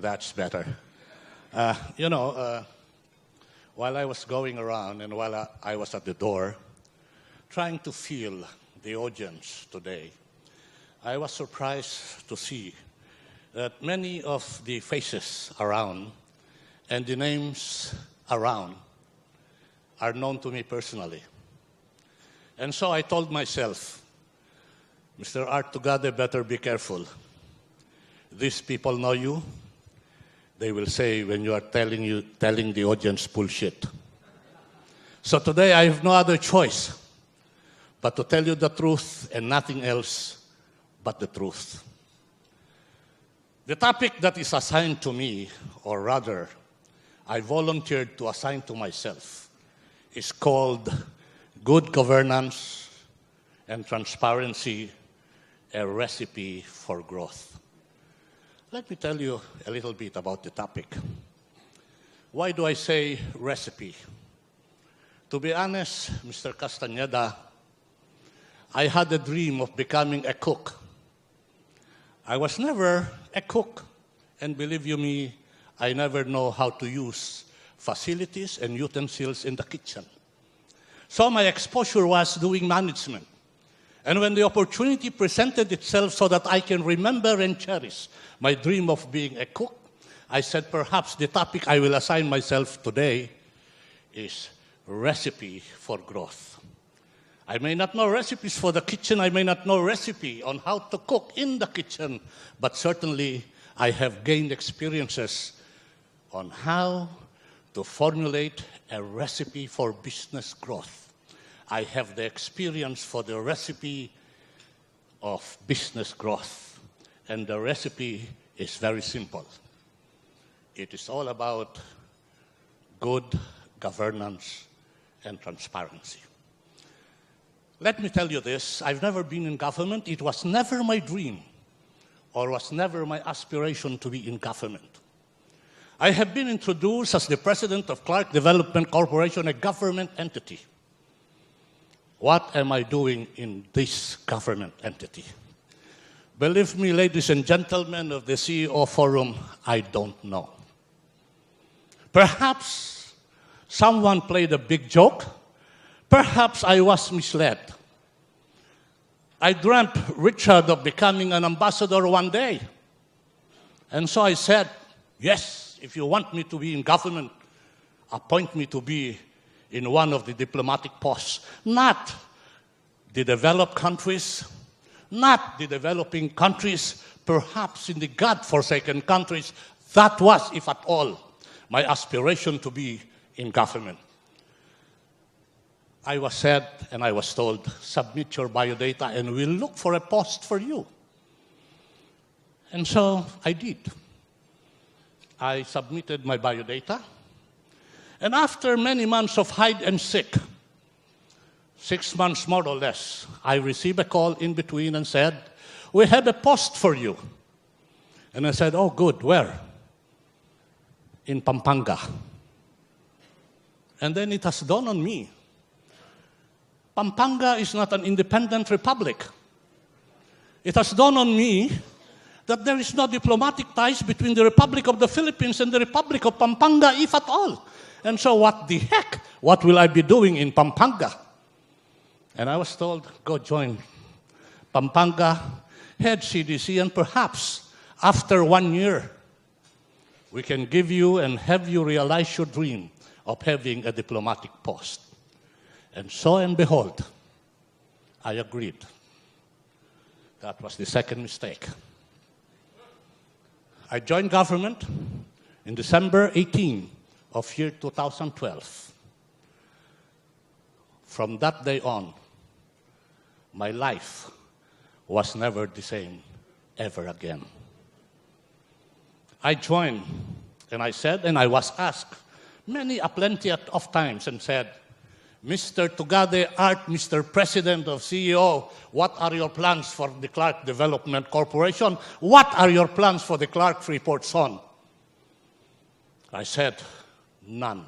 That's better. While I was going around and while I was at the door, trying to feel the audience today, I was surprised to see that many of the faces around and the names around are known to me personally. And so I told myself, Mr. Tugade, better be careful. These people know you. They will say when you are telling the audience bullshit. So today I have no other choice but to tell you the truth and nothing else but the truth. The topic that is assigned to me, or rather, I volunteered to assign to myself, is called Good Governance and Transparency, a Recipe for Growth. Let me tell you a little bit about the topic. Why do I say recipe? To be honest, Mr. Castañeda, I had a dream of becoming a cook. I was never a cook, and believe you me, I never know how to use facilities and utensils in the kitchen. So my exposure was doing management. And when the opportunity presented itself so that I can remember and cherish my dream of being a cook, I said perhaps the topic I will assign myself today is recipe for growth. I may not know recipes for the kitchen, I may not know recipe on how to cook in the kitchen, but certainly I have gained experiences on how to formulate a recipe for business growth. I have the experience for the recipe of business growth. And the recipe is very simple. It is all about good governance and transparency. Let me tell you this, I've never been in government. It was never my dream or was never my aspiration to be in government. I have been introduced as the president of Clark Development Corporation, a government entity. What am I doing in this government entity? Believe me, ladies and gentlemen of the CEO Forum, I don't know. Perhaps someone played a big joke. Perhaps I was misled. I dreamt, Richard, of becoming an ambassador one day. And so I said, yes, if you want me to be in government, appoint me to be in one of the diplomatic posts. Not the developed countries, not the developing countries, perhaps in the God-forsaken countries. That was, if at all, my aspiration to be in government. I was said and I was told, submit your biodata and we'll look for a post for you. And so I did. I submitted my biodata. And after many months of hide and seek, 6 months more or less, I received a call in between and said, we have a post for you. And I said, oh, good, where? In Pampanga. And then it has dawned on me, Pampanga is not an independent republic. It has dawned on me that there is no diplomatic ties between the Republic of the Philippines and the Republic of Pampanga, if at all. And so what the heck? What will I be doing in Pampanga? And I was told, go join Pampanga, head CDC, and perhaps after 1 year, we can give you and have you realize your dream of having a diplomatic post. And so and behold, I agreed. That was the second mistake. I joined government in December 18 of year 2012. From that day on, my life was never the same ever again. I joined, and I said, and I was asked many a plenty of times and said, Mr. Tugade, Mr. President of CEO, what are your plans for the Clark Development Corporation? What are your plans for the Clark Freeport Zone? I said, none.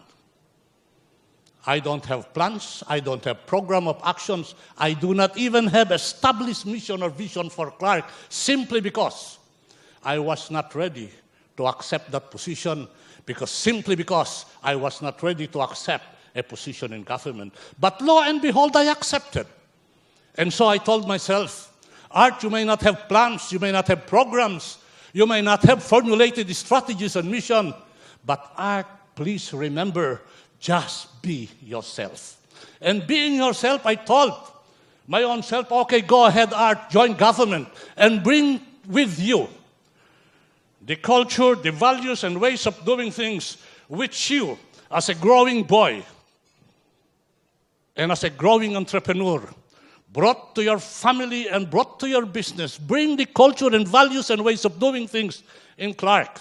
I don't have plans. I don't have program of actions. I do not even have established mission or vision for Clark simply because I was not ready to accept that position simply because I was not ready to accept a position in government. But lo and behold, I accepted. And so I told myself, Art, you may not have plans, you may not have programs, you may not have formulated strategies and mission, but Art, please remember, just be yourself. And being yourself, I told my own self, okay, go ahead, Art, join government, and bring with you the culture, the values, and ways of doing things which you, as a growing boy and as a growing entrepreneur, brought to your family and brought to your business. Bring the culture and values and ways of doing things in Clark.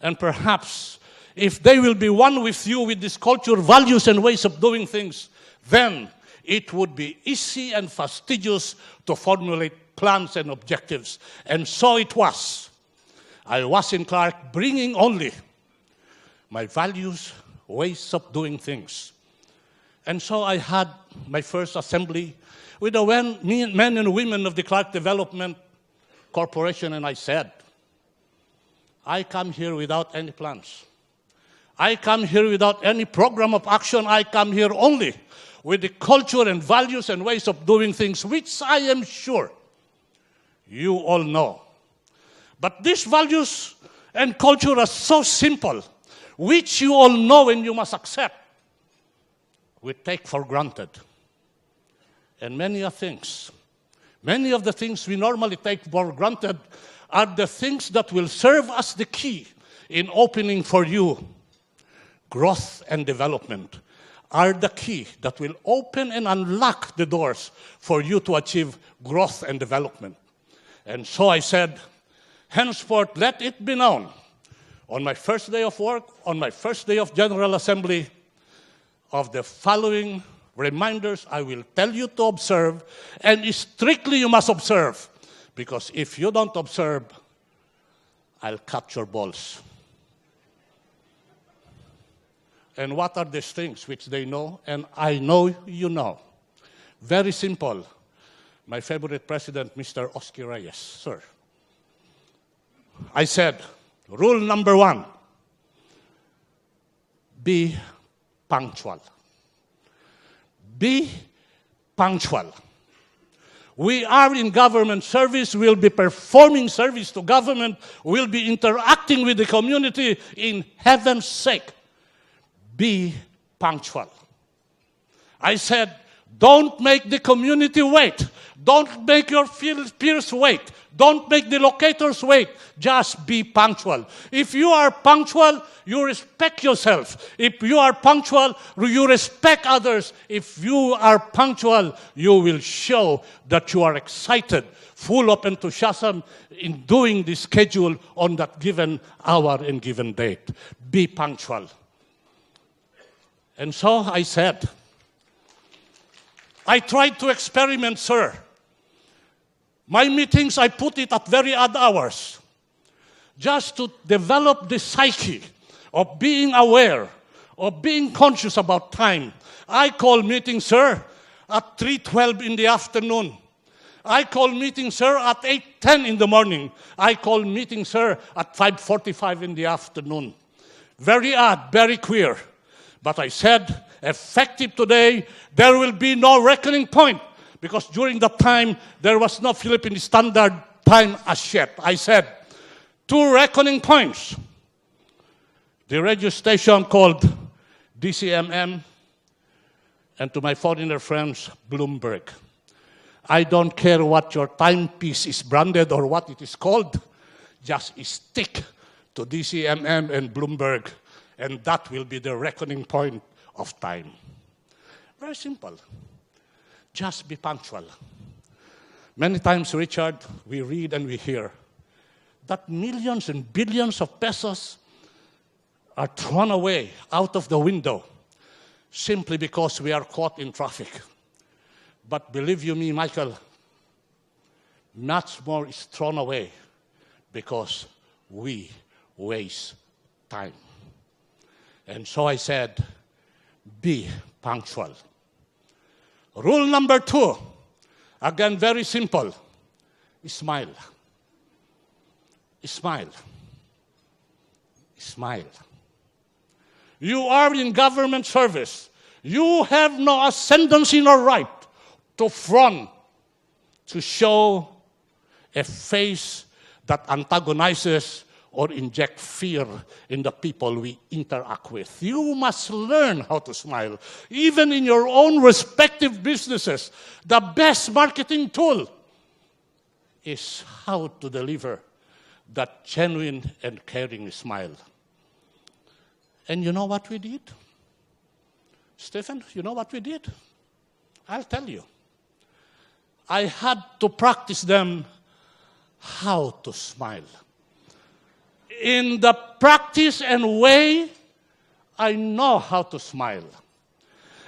And perhaps, if they will be one with you with this culture, values, and ways of doing things, then it would be easy and fastidious to formulate plans and objectives. And so it was. I was in Clark bringing only my values, ways of doing things. And so I had my first assembly with the men and women of the Clark Development Corporation, and I said, I come here without any plans. I come here without any program of action. I come here only with the culture and values and ways of doing things, which I am sure you all know. But these values and culture are so simple, which you all know and you must accept. We take for granted. And many of the things we normally take for granted are the things that will serve as the key in opening for you growth and development, are the key that will open and unlock the doors for you to achieve growth and development. And so I said, henceforth, let it be known, on my first day of work, on my first day of General Assembly, of the following reminders I will tell you to observe, and strictly you must observe, because if you don't observe, I'll cut your balls. And what are these things which they know, and I know you know? Very simple. My favorite president, Mr. Oski Reyes, sir. I said, rule number 1, be punctual. Be punctual. We are in government service, we'll be performing service to government, we'll be interacting with the community. In heaven's sake, be punctual. I said, don't make the community wait. Don't make your peers wait. Don't make the locators wait. Just be punctual. If you are punctual, you respect yourself. If you are punctual, you respect others. If you are punctual, you will show that you are excited, full of enthusiasm in doing the schedule on that given hour and given date. Be punctual. And so I said, I tried to experiment, sir. My meetings, I put it at very odd hours, just to develop the psyche of being aware, of being conscious about time. I call meetings, sir, at 3:12 in the afternoon. I call meetings, sir, at 8:10 in the morning. I call meetings, sir, at 5:45 in the afternoon. Very odd, very queer. But I said, effective today, there will be no reckoning point, because during that time, there was no Philippine Standard Time as yet. I said, 2 reckoning points. The radio station called DCMM, and to my foreigner friends, Bloomberg. I don't care what your timepiece is branded or what it is called. Just stick to DCMM and Bloomberg, and that will be the reckoning point of time. Very simple. Just be punctual. Many times, Richard, we read and we hear that millions and billions of pesos are thrown away out of the window simply because we are caught in traffic. But believe you me, Michael, much more is thrown away because we waste time. And so I said, be punctual. Rule number 2, again, very simple. Smile. Smile. Smile. You are in government service. You have no ascendancy nor right to front, to show a face that antagonizes or inject fear in the people we interact with. You must learn how to smile. Even in your own respective businesses, the best marketing tool is how to deliver that genuine and caring smile. And you know what we did? Stephen, you know what we did? I'll tell you. I had to practice them how to smile. In the practice and way, I know how to smile.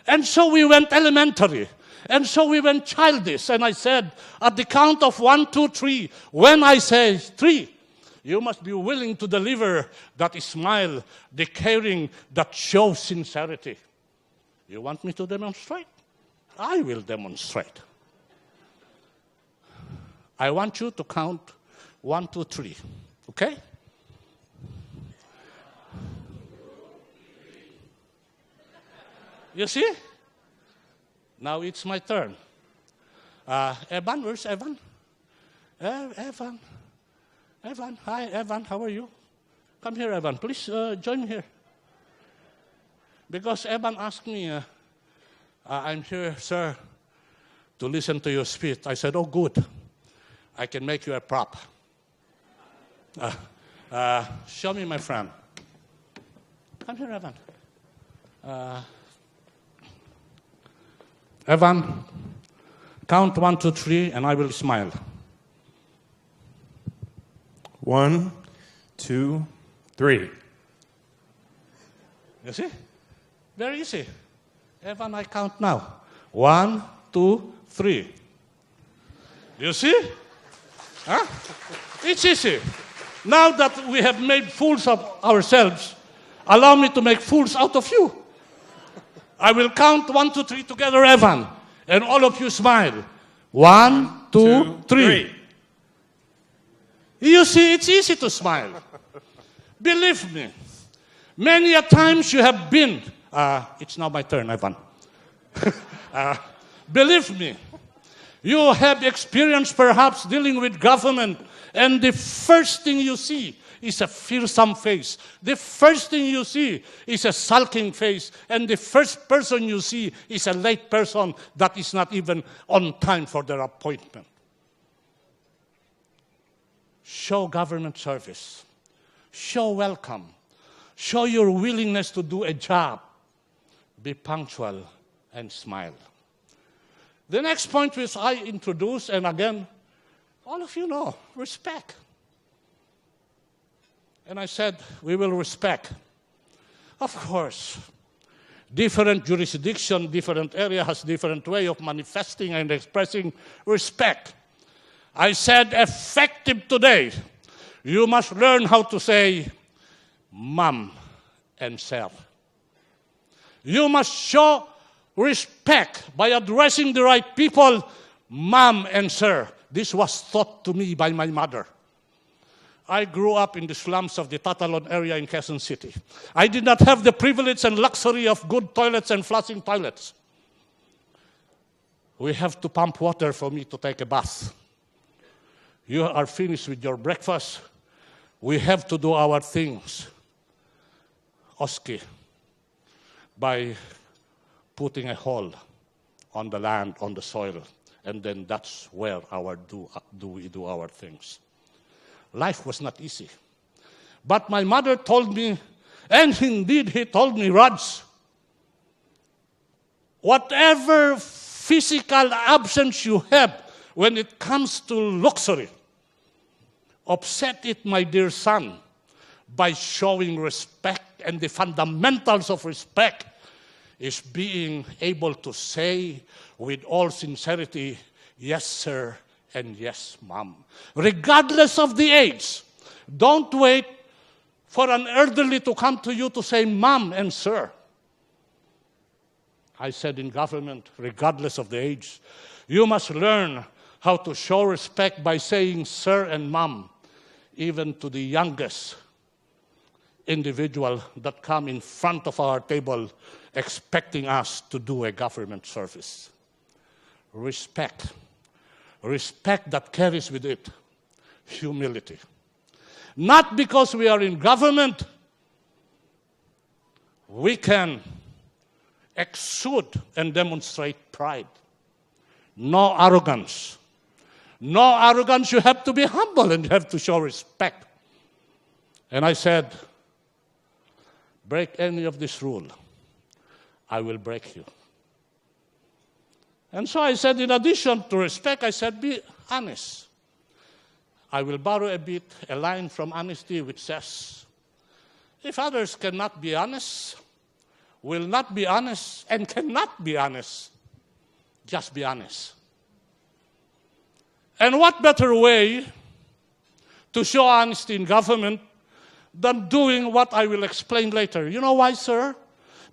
And so we went elementary. And so we went childish. And I said, at the count of 1, 2, 3, when I say 3, you must be willing to deliver that smile, the caring that shows sincerity. You want me to demonstrate? I will demonstrate. I want you to count 1, 2, 3. Okay? You see? Now it's my turn. Evan, where's Evan? Evan. Evan, hi, Evan, how are you? Come here, Evan, please join me here. Because Evan asked me, I'm here, sir, to listen to your speech. I said, oh, good. I can make you a prop. Show me my friend. Come here, Evan. Evan, count 1, 2, 3, and I will smile. 1, 2, 3. You see? Very easy. Evan, I count now. 1, 2, 3. You see? Huh? It's easy. Now that we have made fools of ourselves, allow me to make fools out of you. I will count 1, 2, 3 together, Evan. And all of you smile. 1, 2, 3. You see, it's easy to smile. Believe me. Many a times you have been. It's now my turn, Evan. Believe me. You have experienced perhaps dealing with government, and the first thing you see is a fearsome face. The first thing you see is a sulking face, and the first person you see is a late person that is not even on time for their appointment. Show government service. Show welcome. Show your willingness to do a job. Be punctual and smile. The next point which I introduce, and again, all of you know, respect. And I said, we will respect. Of course, different jurisdiction, different area has different way of manifesting and expressing respect. I said, effective today, you must learn how to say, ma'am and sir. You must show respect by addressing the right people, ma'am and sir. This was taught to me by my mother. I grew up in the slums of the Tatalon area in Quezon City. I did not have the privilege and luxury of good toilets and flushing toilets. We have to pump water for me to take a bath. You are finished with your breakfast. We have to do our things. Oski, by putting a hole on the land, on the soil, and then that's where we do our things. Life was not easy. But my mother told me, and indeed he told me, Raj, whatever physical absence you have when it comes to luxury, offset it, my dear son, by showing respect. And the fundamentals of respect is being able to say with all sincerity, yes, sir, and yes, ma'am. Regardless of the age, don't wait for an elderly to come to you to say ma'am and sir. I said in government, regardless of the age, you must learn how to show respect by saying sir and ma'am, even to the youngest individual that come in front of our table expecting us to do a government service. Respect. Respect that carries with it humility. Not because we are in government, we can exude and demonstrate pride. No arrogance. No arrogance. You have to be humble and you have to show respect. And I said, break any of this rule, I will break you. And so I said, in addition to respect, I said, be honest. I will borrow a line from honesty which says, if others cannot be honest, will not be honest, and cannot be honest, just be honest. And what better way to show honesty in government than doing what I will explain later? You know why, sir?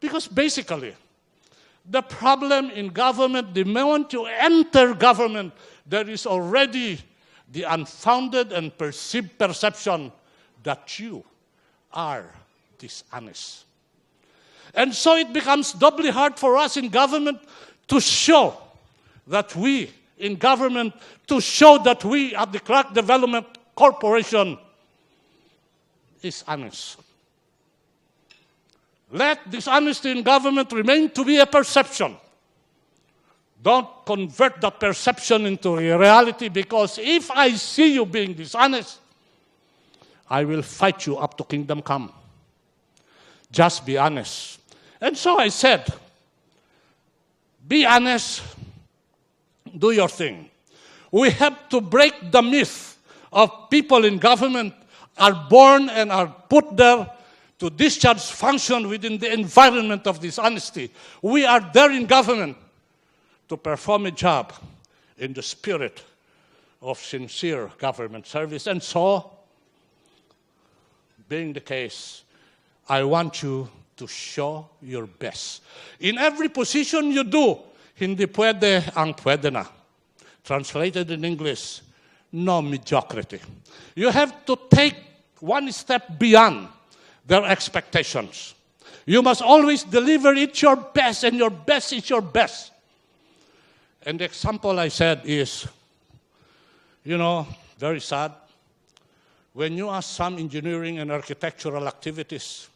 Because basically, the problem in government, the moment you enter government, there is already the unfounded and perceived perception that you are dishonest. And so it becomes doubly hard for us in government to show that we in government, to show that we at the Crack Development Corporation is honest. Let dishonesty in government remain to be a perception. Don't convert that perception into a reality, because if I see you being dishonest, I will fight you up to kingdom come. Just be honest. And so I said, be honest, do your thing. We have to break the myth of people in government are born and are put there to discharge function within the environment of dishonesty. We are there in government to perform a job in the spirit of sincere government service. And so, being the case, I want you to show your best. In every position you do, hindi pwede ang pwede na. Translated in English, no mediocrity. You have to take one step beyond their expectations. You must always deliver it your best, and your best is your best. And the example I said is, very sad. When you ask some engineering and architectural activities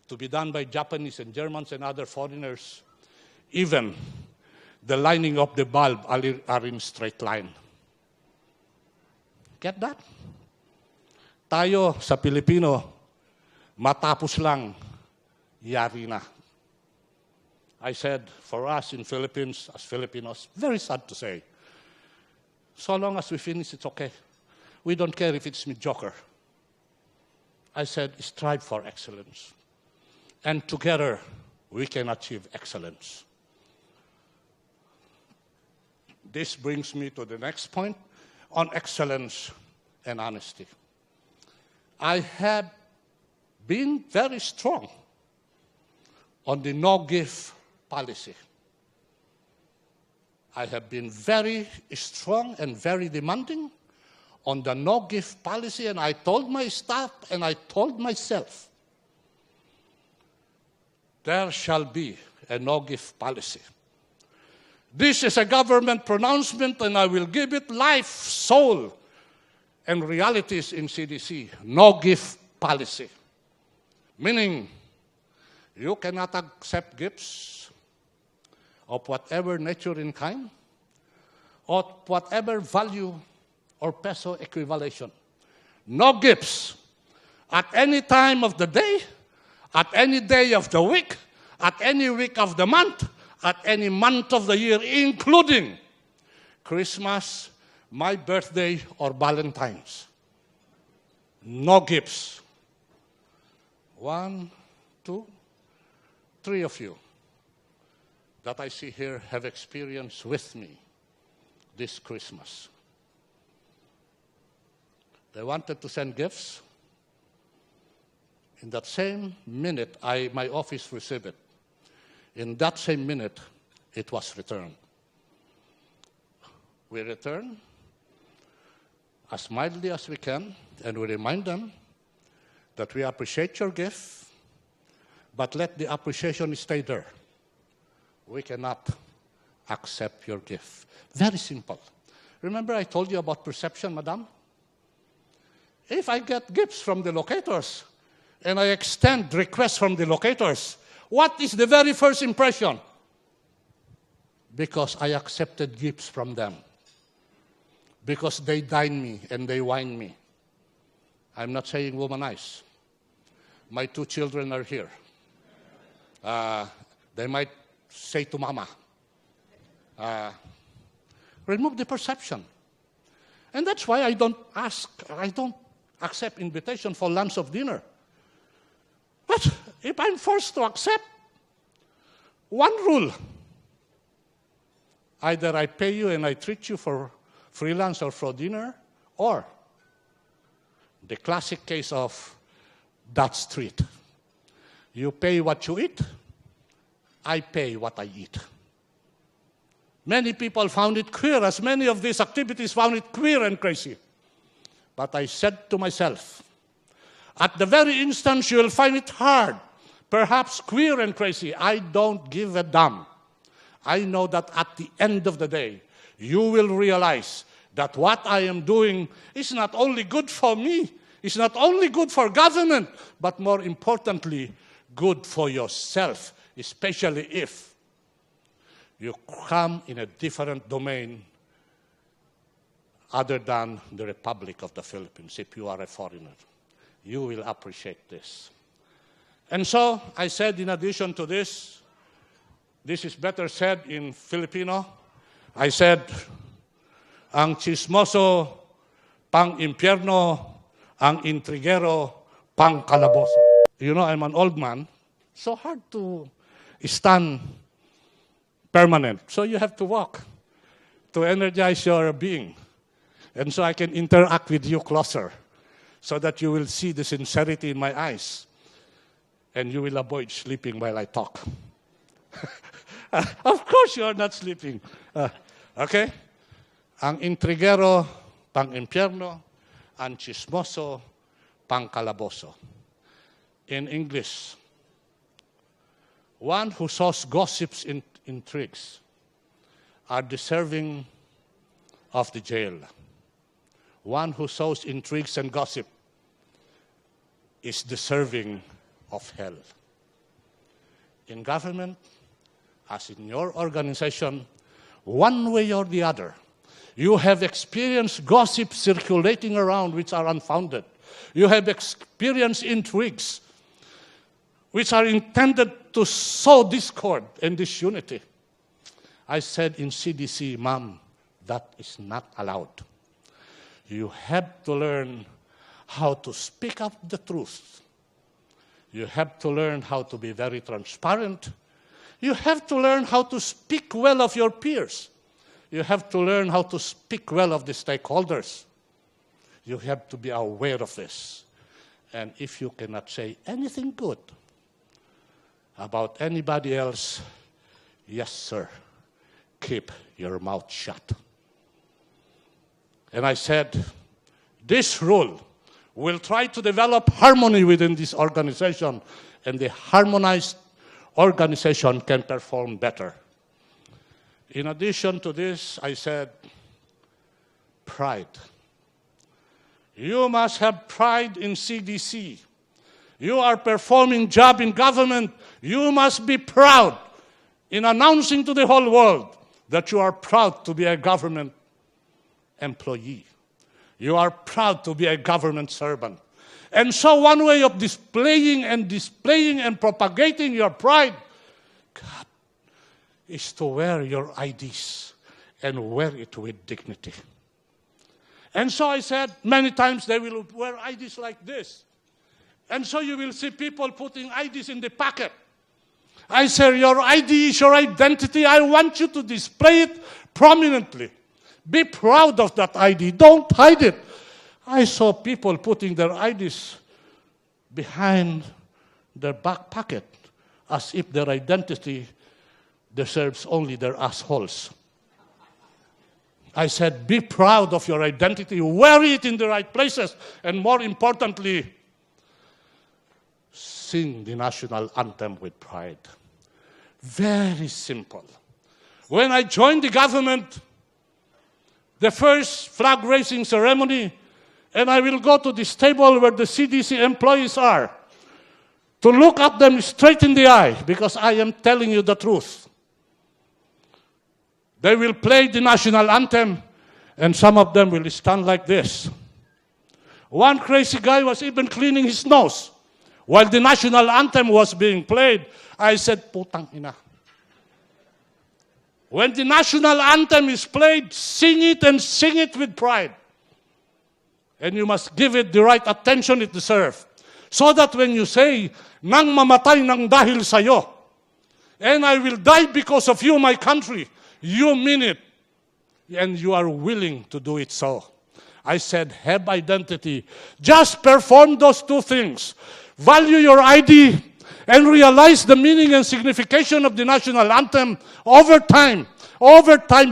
to be done by Japanese and Germans and other foreigners, even the lining of the bulb are in straight line. Get that? Tayo sa Pilipino, matapos lang, yari na. I said, for us in Philippines, as Filipinos, very sad to say, so long as we finish, it's okay. We don't care if it's mediocre. I said, strive for excellence. And together, we can achieve excellence. This brings me to the next point on excellence and honesty. I have been very strong on the no-give policy. I have been very strong and very demanding on the no-give policy, and I told my staff and I told myself, there shall be a no-give policy. This is a government pronouncement, and I will give it life, soul, and realities in CDC. No-give policy. Meaning, you cannot accept gifts of whatever nature in kind, or whatever value or peso equivalation. No gifts at any time of the day, at any day of the week, at any week of the month, at any month of the year, including Christmas, my birthday, or Valentine's. No gifts. 1, 2, 3 of you that I see here have experienced with me this Christmas. They wanted to send gifts. In that same minute, my office received it. In that same minute, it was returned. We return as mildly as we can, and we remind them that we appreciate your gift, but let the appreciation stay there. We cannot accept your gift. Very simple. Remember I told you about perception, madam? If I get gifts from the locators and I extend requests from the locators, what is the very first impression? Because I accepted gifts from them. Because they dine me and they wine me. I'm not saying womanize. My 2 children are here. They might say to mama, remove the perception. And that's why I don't accept invitation for lunch or dinner. But if I'm forced to accept, one rule. Either I pay you and I treat you for free lunch or for dinner, or the classic case of that street. You pay what you eat, I pay what I eat. Many people found it queer, as many of these activities found it queer and crazy. But I said to myself, at the very instant you will find it hard, perhaps queer and crazy, I don't give a damn. I know that at the end of the day, you will realize that what I am doing is not only good for me, it's not only good for government, but more importantly, good for yourself, especially if you come in a different domain other than the Republic of the Philippines, if you are a foreigner. You will appreciate this. And so I said, in addition to this is better said in Filipino. I said, ang chismoso pang impyerno, ang intrigero pang calabozo. You know, I'm an old man, so hard to stand permanent. So you have to walk to energize your being. And so I can interact with you closer so that you will see the sincerity in my eyes and you will avoid sleeping while I talk. Of course you are not sleeping. Okay? Ang intrigero, pang impyerno, ang chismoso, pang calabozo. In English, one who sows gossips and intrigues are deserving of the jail. One who sows intrigues and gossip is deserving of hell. In government, as in your organization, one way or the other, you have experienced gossip circulating around which are unfounded. You have experienced intrigues which are intended to sow discord and disunity. I said in CDC, Ma'am, that is not allowed. You have to learn how to speak up the truth. You have to learn how to be very transparent. You have to learn how to speak well of your peers. You have to learn how to speak well of the stakeholders. You have to be aware of this. And if you cannot say anything good about anybody else, yes, sir, keep your mouth shut. And I said, this rule will try to develop harmony within this organization, and the harmonized organization can perform better. In addition to this, I said, pride. You must have pride in CDC. You are performing job in government. You must be proud in announcing to the whole world that you are proud to be a government employee. You are proud to be a government servant. And so one way of displaying and propagating your pride, God, is to wear your IDs and wear it with dignity. And so I said, many times they will wear IDs like this. And so you will see people putting IDs in the pocket. I said, your ID is your identity. I want you to display it prominently. Be proud of that ID. Don't hide it. I saw people putting their IDs behind their back pocket as if their identity deserves only their assholes. I said, be proud of your identity. Wear it in the right places. And more importantly, sing the national anthem with pride. Very simple. When I joined the government, the first flag-raising ceremony, and I will go to this table where the CDC employees are, to look at them straight in the eye, because I am telling you the truth. They will play the national anthem, and some of them will stand like this. One crazy guy was even cleaning his nose. While the national anthem was being played, I said, putang ina. When the national anthem is played, sing it and sing it with pride. And you must give it the right attention it deserves. So that when you say, nang mamatay nang dahil sa'yo, and I will die because of you, my country, you mean it. And you are willing to do it so. I said, have identity. Just perform those two things. Value your ID and realize the meaning and signification of the national anthem. Over time,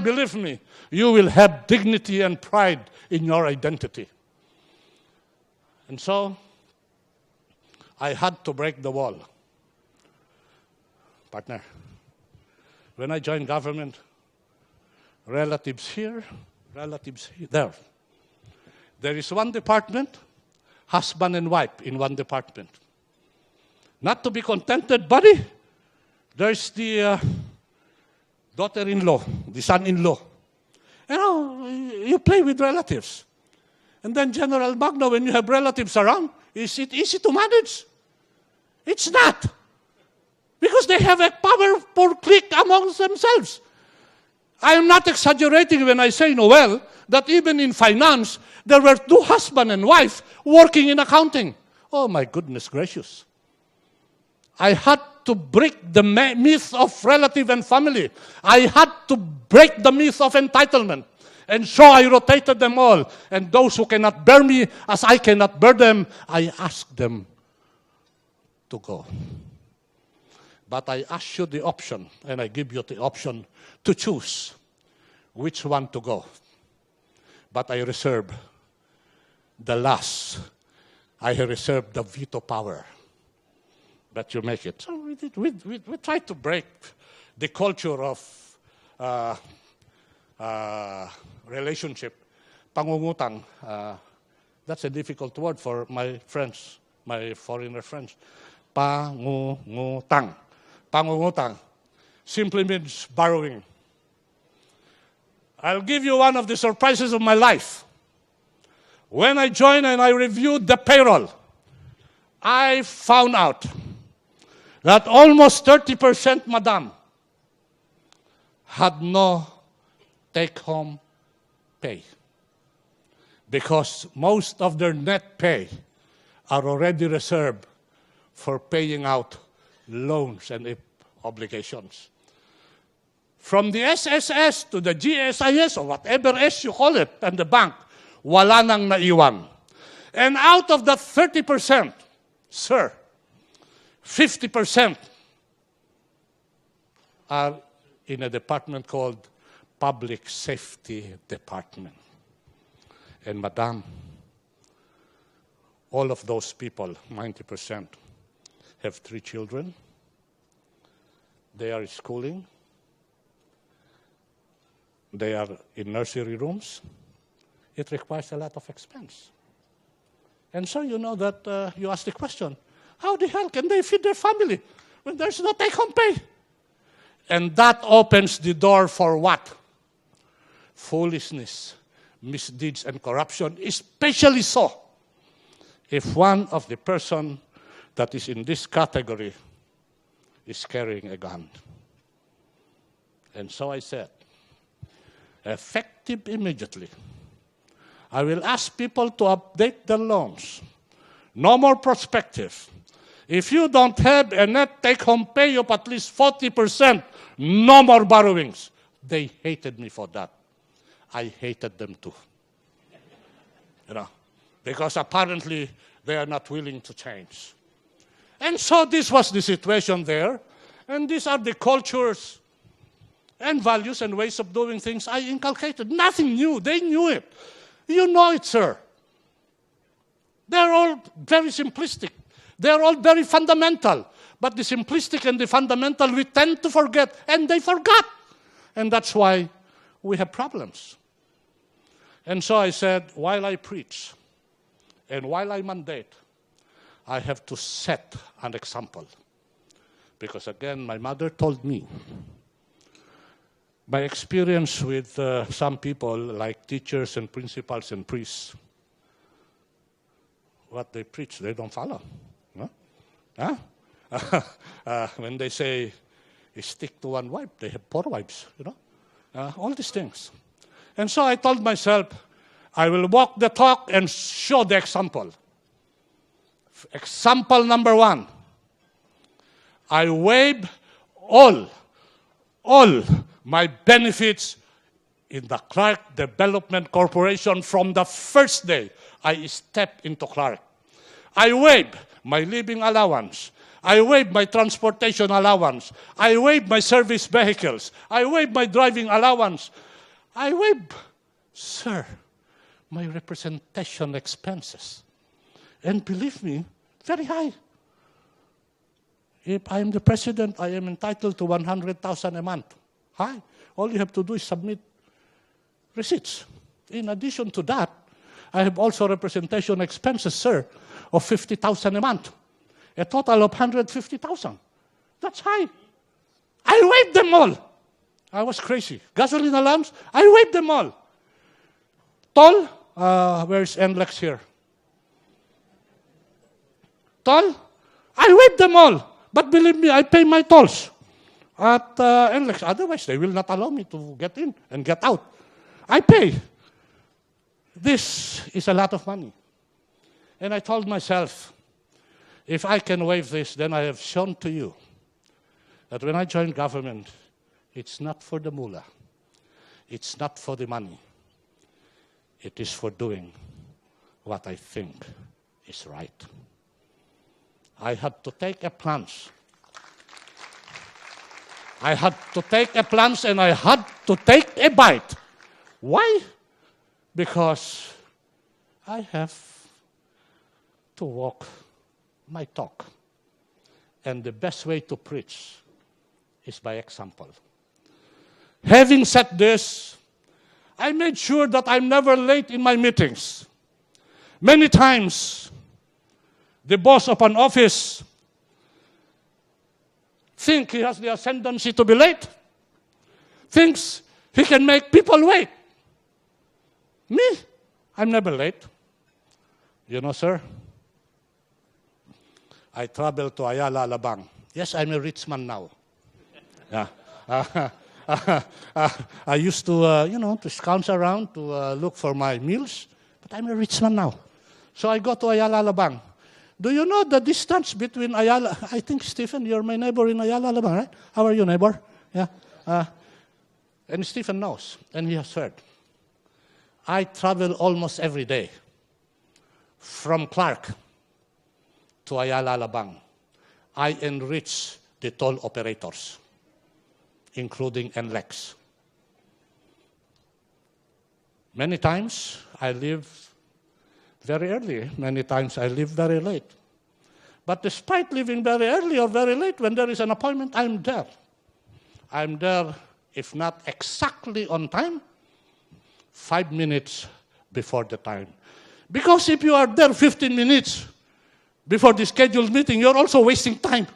believe me, you will have dignity and pride in your identity. And so, I had to break the wall. Partner, when I joined government, relatives here, relatives there. There is one department, husband and wife in one department. Not to be contented, buddy, there's the daughter-in-law, the son-in-law. You know, you play with relatives. And then General Magno, when you have relatives around, is it easy to manage? It's not. Because they have a powerful clique amongst themselves. I am not exaggerating when I say, Noel, that even in finance, there were two husband and wife working in accounting. Oh my goodness gracious. I had to break the myth of relative and family. I had to break the myth of entitlement. And so I rotated them all. And those who cannot bear me as I cannot bear them, I asked them to go. But I ask you the option, and I give you the option to choose which one to go. But I reserve the last. I reserve the veto power. But you make it. So we try to break the culture of relationship. Pangungutang. That's a difficult word for my friends, my foreigner friends. Pangungutang. Pangungutang simply means borrowing. I'll give you one of the surprises of my life. When I joined and I reviewed the payroll, I found out that almost 30%, madam, had no take-home pay. Because most of their net pay are already reserved for paying out loans and obligations. From the SSS to the GSIS or whatever S you call it, and the bank, wala nang naiwan. And out of that 30%, sir, 50% are in a department called Public Safety Department. And madam, all of those people, 90%, have 3 children. They are schooling. They are in nursery rooms. It requires a lot of expense. And so you know that you ask the question, how the hell can they feed their family when there's no take-home pay? And that opens the door for what? Foolishness, misdeeds, and corruption, especially so if one of the person that is in this category is carrying a gun. And so I said, effective immediately, I will ask people to update their loans. No more prospective. If you don't have a net take-home pay of at least 40%, no more borrowings. They hated me for that. I hated them too. You know, because apparently they are not willing to change. And so this was the situation there. And these are the cultures and values and ways of doing things I inculcated. Nothing new. They knew it. You know it, sir. They're all very simplistic. They're all very fundamental. But the simplistic and the fundamental we tend to forget, and they forgot. And that's why we have problems. And so I said, while I preach and while I mandate, I have to set an example. Because again, my mother told me, my experience with some people like teachers and principals and priests, what they preach, they don't follow. Huh? When they say, stick to one wife, they have 4 wives, all these things. And so I told myself, I will walk the talk and show the example. Example number 1, I waive all my benefits in the Clark Development Corporation from the first day I stepped into Clark. I waive my living allowance. I waive my transportation allowance. I waive my service vehicles. I waive my driving allowance. I waive, sir, my representation expenses. And believe me, very high. If I am the president, I am entitled to 100,000 a month. High. All you have to do is submit receipts. In addition to that, I have also representation expenses, sir, of 50,000 a month. A total of 150,000. That's high. I waived them all. I was crazy. Gasoline alarms, I waived them all. Toll, where's NLEX here? Toll, I waived them all. But believe me, I pay my tolls at NLEX. Otherwise, they will not allow me to get in and get out. I pay. This is a lot of money. And I told myself, if I can waive this, then I have shown to you that when I join government, it's not for the mullah. It's not for the money. It is for doing what I think is right. I had to take a plunge. I had to take a plunge and I had to take a bite. Why? Because I have to walk my talk. And the best way to preach is by example. Having said this, I made sure that I'm never late in my meetings. Many times, the boss of an office thinks he has the ascendancy to be late, thinks he can make people wait. Me, I'm never late. You know, sir, I travel to Ayala, Alabang. Yes, I'm a rich man now. Yeah. I used to, to scout around to look for my meals, but I'm a rich man now. So I go to Ayala, Alabang. Do you know the distance between Ayala? I think, Stephen, you're my neighbor in Ayala, Alabang, right? How are you, neighbor? Yeah. And Stephen knows, and he has heard. I travel almost every day from Clark to Ayala, Alabang. I enrich the toll operators, including NLEX. Many times I leave very early. Many times I leave very late. But despite leaving very early or very late, when there is an appointment, I'm there. I'm there, if not exactly on time, 5 minutes before the time. Because if you are there 15 minutes before the scheduled meeting, you're also wasting time.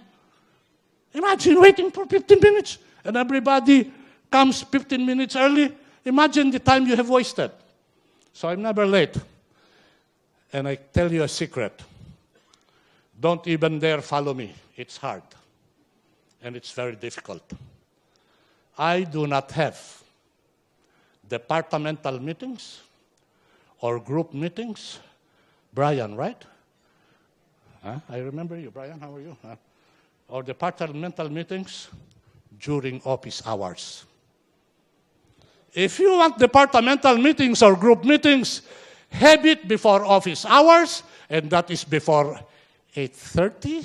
Imagine waiting for 15 minutes and everybody comes 15 minutes early. Imagine the time you have wasted. So I'm never late. And I tell you a secret. Don't even dare follow me. It's hard. And it's very difficult. I do not have departmental meetings or group meetings. Brian, right? I remember you, Brian. How are you? Or departmental meetings during office hours. If you want departmental meetings or group meetings, have it before office hours, and that is before 8:30.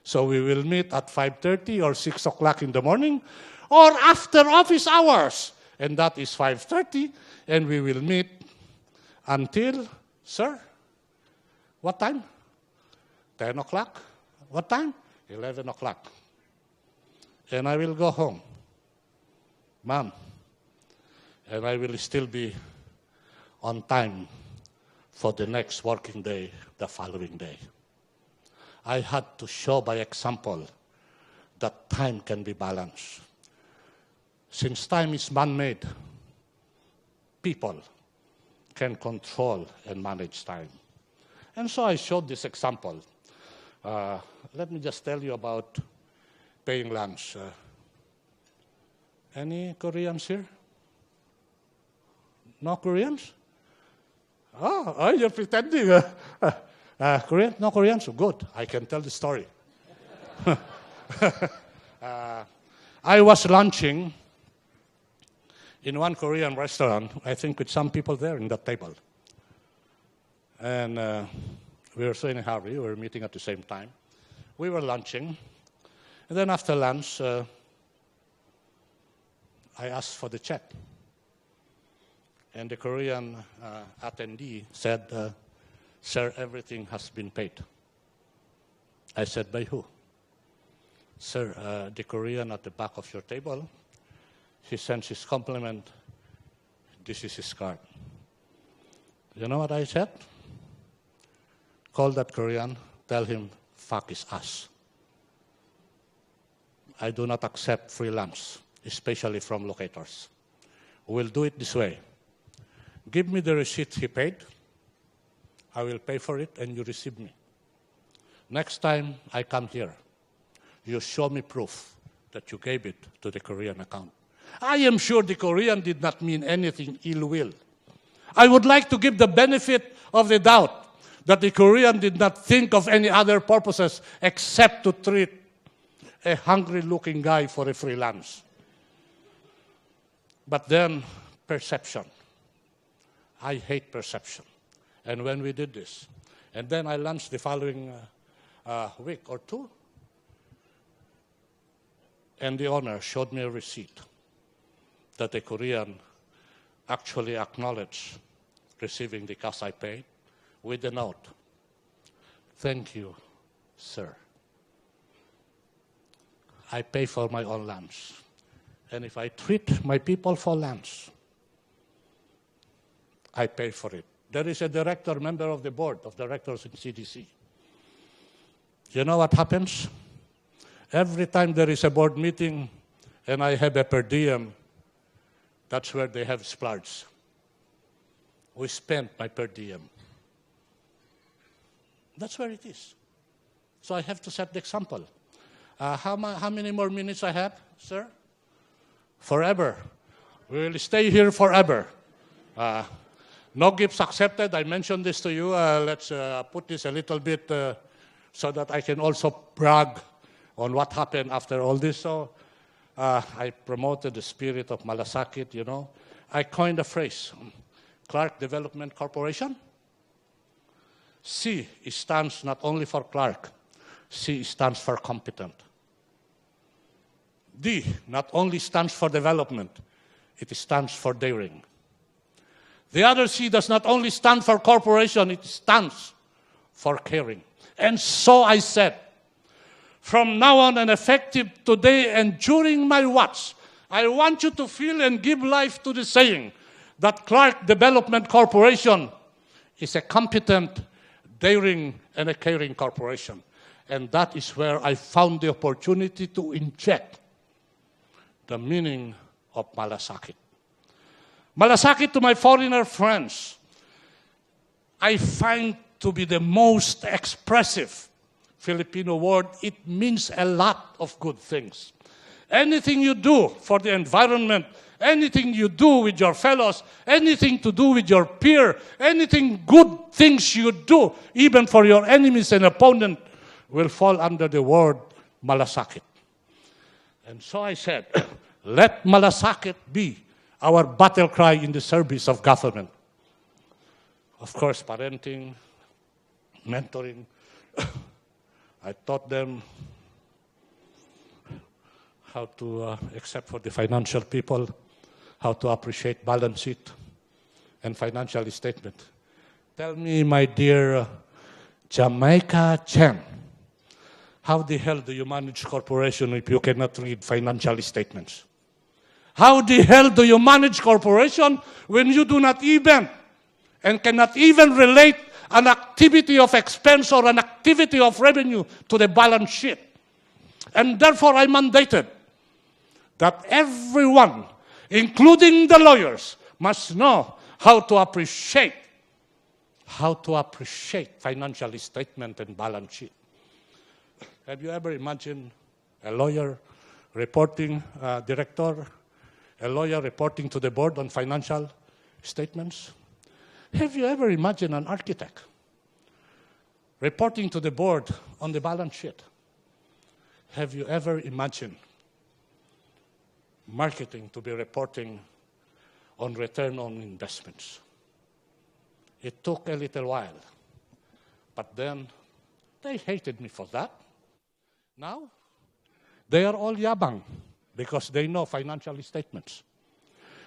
So we will meet at 5:30 or 6 o'clock in the morning, or after office hours, and that is 5:30, and we will meet until, sir, what time? 10 o'clock What time? 11 o'clock. And I will go home. Ma'am, and I will still be on time for the next working day, the following day. I had to show by example that time can be balanced. Since time is man-made, people can control and manage time. And so I showed this example. Let me just tell you about paying lunch. Any Koreans here? No Koreans? Oh, you're pretending. Korean? No Koreans? Good. I can tell the story. I was lunching in one Korean restaurant, I think with some people there in that table. And we were so in a hurry, we were meeting at the same time. We were lunching, and then after lunch, I asked for the check. And the Korean attendee said, sir, everything has been paid. I said, by who? Sir, the Korean at the back of your table, he sends his compliment. This is his card. You know what I said? Call that Korean, tell him, fuck his ass. I do not accept free lunch, especially from locators. We'll do it this way. Give me the receipt he paid. I will pay for it, and you receive me. Next time I come here, you show me proof that you gave it to the Korean account. I am sure the Korean did not mean anything ill will. I would like to give the benefit of the doubt that the Korean did not think of any other purposes except to treat a hungry-looking guy for a free lunch. But then, perception. I hate perception. And when we did this, and then I lunched the following week or two, and the owner showed me a receipt that the Korean actually acknowledged receiving the cash I paid with a note. Thank you, sir. I pay for my own lunch. And if I treat my people for lunch, I pay for it. There is a director, member of the board of directors in CDC. You know what happens? Every time there is a board meeting and I have a per diem, that's where they have splurge. We spend my per diem. That's where it is. So I have to set the example. How many more minutes I have, sir? Forever. We will stay here forever. No gifts accepted. I mentioned this to you. Let's put this a little bit so that I can also brag on what happened after all this. So I promoted the spirit of malasakit, you know. I coined a phrase, Clark Development Corporation. C stands not only for Clark, C stands for competent. D not only stands for development, it stands for daring. The other C does not only stand for corporation, it stands for caring. And so I said, from now on and effective today and during my watch, I want you to feel and give life to the saying that Clark Development Corporation is a competent, daring, and a caring corporation. And that is where I found the opportunity to inject the meaning of malasakit. Malasakit, to my foreigner friends, I find to be the most expressive Filipino word. It means a lot of good things. Anything you do for the environment, anything you do with your fellows, anything to do with your peer, anything good things you do, even for your enemies and opponent, will fall under the word malasakit. And so I said, let malasakit be our battle cry in the service of government. Of course, parenting, mentoring. I taught them how to, except for the financial people, how to appreciate balance sheet and financial statement. Tell me, my dear Jamaica Chen, How the hell do you manage corporation if you cannot read financial statements? How the hell do you manage corporation when you do not even and cannot even relate an activity of expense or an activity of revenue to the balance sheet? And therefore, I mandated that everyone, including the lawyers, must know how to appreciate financial statement and balance sheet. Have you ever imagined a lawyer reporting, director, a lawyer reporting to the board on financial statements? Have you ever imagined an architect reporting to the board on the balance sheet? Have you ever imagined marketing to be reporting on return on investments? It took a little while, but then they hated me for that. Now, they are all yabang because they know financial statements.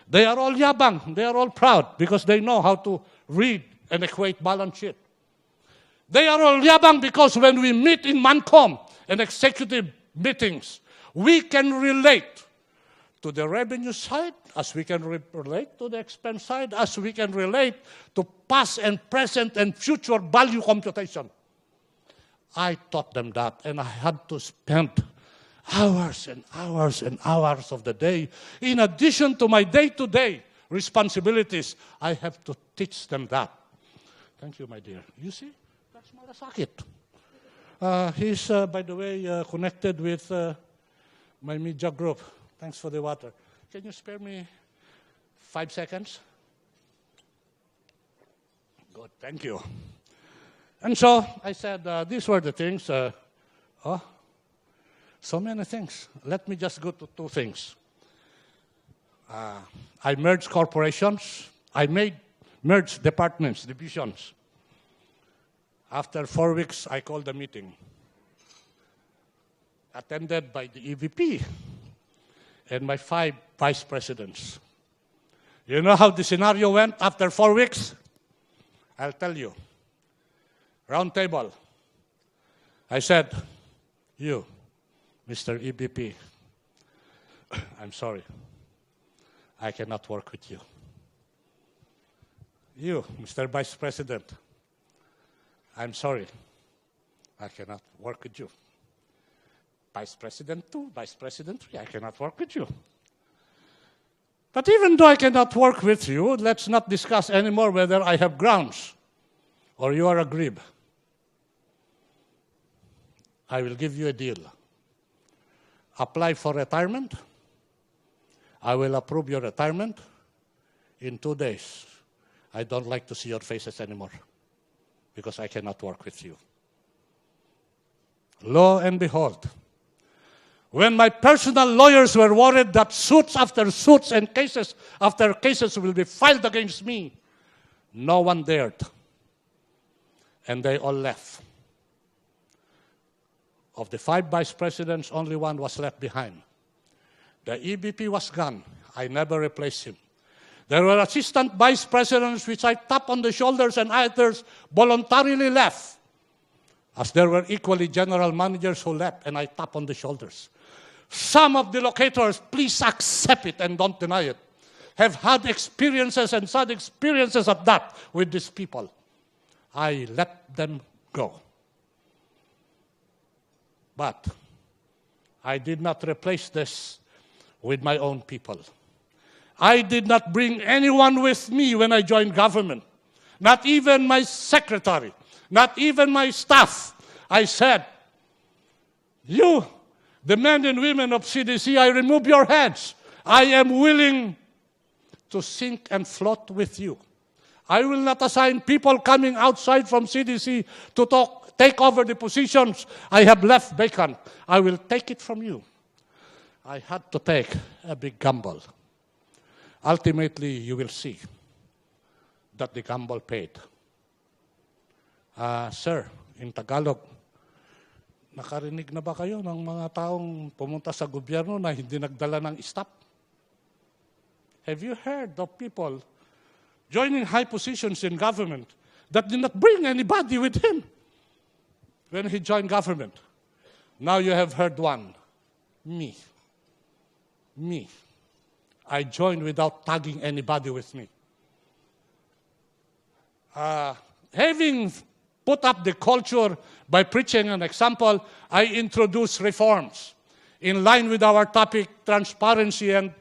They are all yabang, they are all proud because they know how to read and equate balance sheet. They are all yabang because when we meet in Mancom and executive meetings, we can relate to the revenue side as we can relate to the expense side, as we can relate to past and present and future value computation. I taught them that, and I had to spend hours and hours and hours of the day. In addition to my day-to-day responsibilities, I have to teach them that. Thank you, my dear. You see, that's Marasakit. He's, by the way, connected with my media group. Thanks for the water. Can you spare me 5 seconds? Good, thank you. And so I said, these were the things. So many things. Let me just go to 2 things. I merged corporations. I merged departments, divisions. After 4 weeks, I called a meeting, attended by the EVP and my 5 vice presidents. You know how the scenario went after 4 weeks? I'll tell you. Round table. I said, you, Mr. EVP, I'm sorry. I cannot work with you. You, Mr. Vice President, I'm sorry. I cannot work with you. Vice President 2, Vice President 3, I cannot work with you. But even though I cannot work with you, let's not discuss anymore whether I have grounds or you are aggrieved. I will give you a deal. Apply for retirement. I will approve your retirement in 2 days. I don't like to see your faces anymore because I cannot work with you. Lo and behold, when my personal lawyers were worried that suits after suits and cases after cases will be filed against me, no one dared. And they all left. Of the 5 vice presidents, only one was left behind. The EVP was gone. I never replaced him. There were assistant vice presidents which I tapped on the shoulders and others voluntarily left. As there were equally general managers who left and I tapped on the shoulders. Some of the locators, please accept it and don't deny it, have had experiences and sad experiences of that with these people. I let them go. But I did not replace this with my own people. I did not bring anyone with me when I joined government. Not even my secretary. Not even my staff. I said, you, the men and women of CDC, I remove your heads. I am willing to sink and float with you. I will not assign people coming outside from CDC to take over the positions I have left vacant. I will take it from you. I had to take a big gamble. Ultimately, you will see that the gamble paid. Sir, in Tagalog, nakarinig na ba kayo ng mga taong pumunta sa gobyerno na hindi nagdala ng staff? Have you heard of people joining high positions in government that did not bring anybody with him when he joined government? Now you have heard one. Me. Me. I joined without tagging anybody with me. Having put up the culture by preaching an example, I introduced reforms in line with our topic, transparency and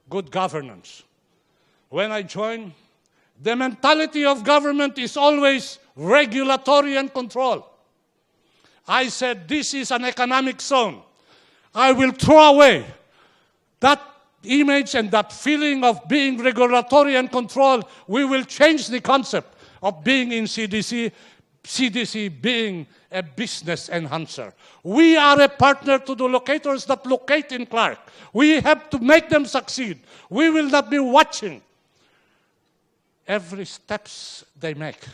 good governance. When I joined, the mentality of government is always regulatory and control. I said, this is an economic zone. I will throw away that image and that feeling of being regulatory and control. We will change the concept of being in CDC, CDC being a business enhancer. We are a partner to the locators that locate in Clark. We have to make them succeed. We will not be watching every steps they make.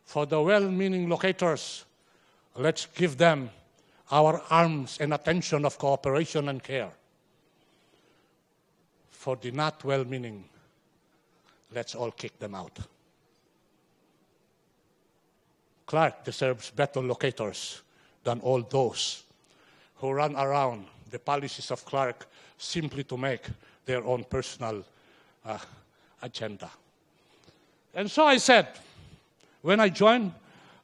For the well-meaning locators, let's give them our arms and attention of cooperation and care. For the not well-meaning, let's all kick them out. Clark deserves better locators than all those who run around the policies of Clark simply to make their own personal agenda. And so I said, when I joined,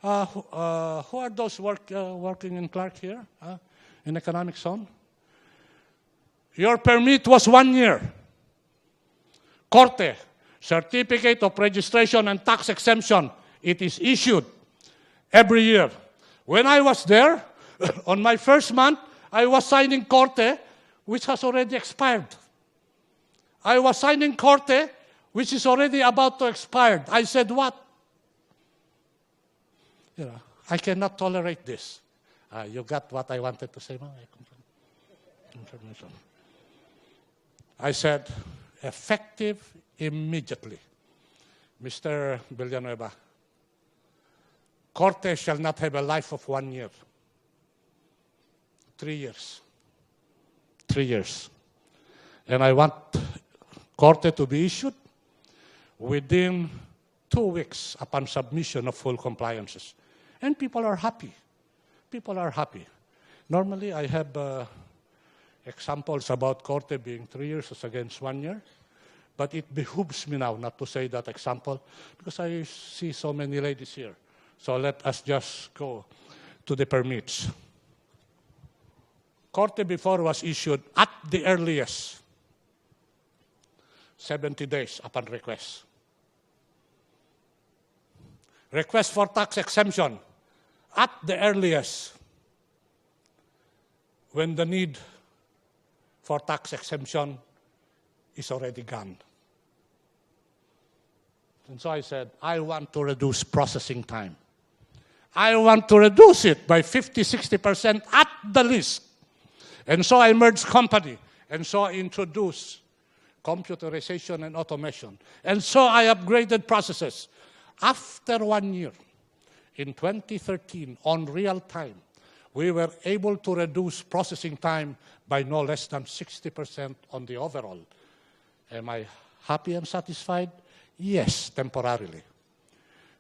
who are those working in Clark here, in economic zone? Your permit was 1 year. Corte, Certificate of Registration and Tax Exemption, it is issued every year. When I was there, on my first month, I was signing Corte, which has already expired. I was signing Corte, which is already about to expire. I said, what? You know, I cannot tolerate this. You got what I wanted to say? Information. I said, effective immediately. Mr. Villanueva, Corte shall not have a life of 1 year. 3 years. 3 years. And I want Corte to be issued within 2 weeks upon submission of full compliances. And people are happy. People are happy. Normally, I have examples about Corte being 3 years as against 1 year. But it behooves me now not to say that example because I see so many ladies here. So let us just go to the permits. Corte before was issued at the earliest 70 days upon request. Request for tax exemption at the earliest when the need for tax exemption is already gone. And so I said, I want to reduce processing time. I want to reduce it by 50-60% at the least. And so I merged company. And so I introduced computerization and automation. And so I upgraded processes. After 1 year, in 2013, on real time, we were able to reduce processing time by no less than 60% on the overall. Am I happy and satisfied? Yes, temporarily.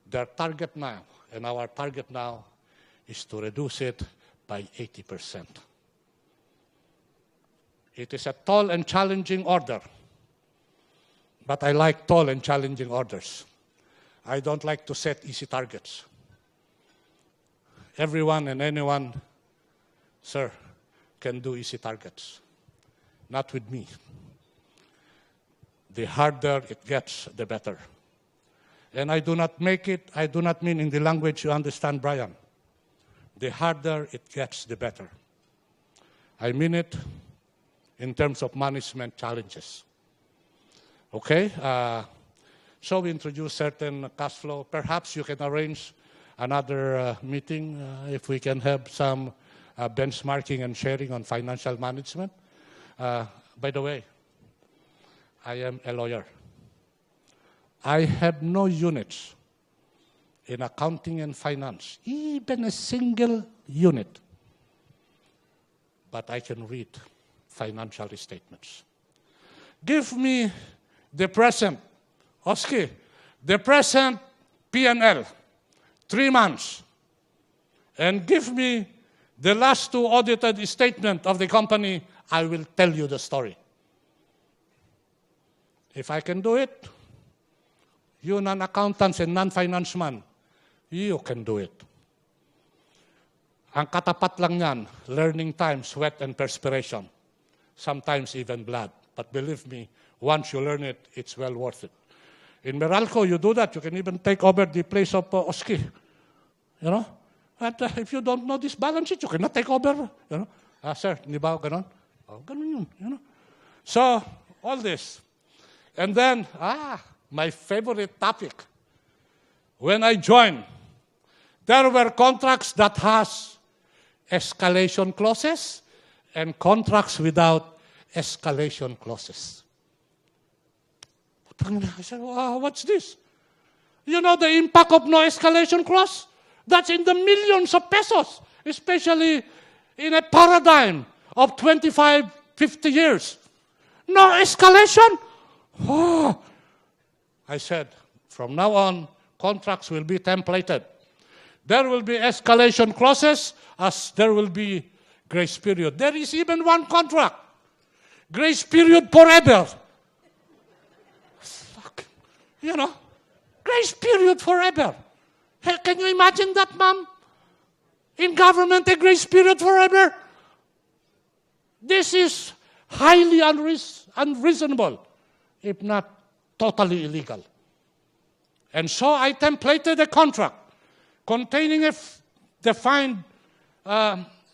Their target now, and our target now, is to reduce it by 80%. It is a tall and challenging order, but I like tall and challenging orders. I don't like to set easy targets. Everyone and anyone, sir, can do easy targets. Not with me. The harder it gets, the better. And I do not mean in the language you understand, Brian. The harder it gets, the better. I mean it in terms of management challenges. Okay? So we introduce certain cash flow. Perhaps you can arrange another meeting if we can have some benchmarking and sharing on financial management. By the way, I am a lawyer. I have no units in accounting and finance, even a single unit. But I can read financial statements. Give me the present, Oski, the present P&L, 3 months, and give me The last two audited statements of the company, I will tell you the story. If I can do it, you non-accountants and non-finance man, you can do it. Ang katapat lang yan, learning time, sweat and perspiration. Sometimes even blood. But believe me, once you learn it, it's well worth it. In Meralco, you do that. You can even take over the place of Oski. You know? And if you don't know this balance sheet, you cannot take over. You know? Sir, hindi ba ganon? Oh, ganon yun. You know? So, all this. And then, my favorite topic. When I joined, there were contracts that has escalation clauses and contracts without escalation clauses. I said, what's this? You know the impact of no escalation clause? That's in the millions of pesos, especially in a paradigm of 25, 50 years. No escalation? I said, from now on, contracts will be templated. There will be escalation clauses as there will be grace period. There is even one contract. Grace period forever. Fuck. You know, grace period forever. Hey, can you imagine that, ma'am? In government, a grace period forever? This is highly unreasonable, if not totally illegal. And so I templated a contract containing a defined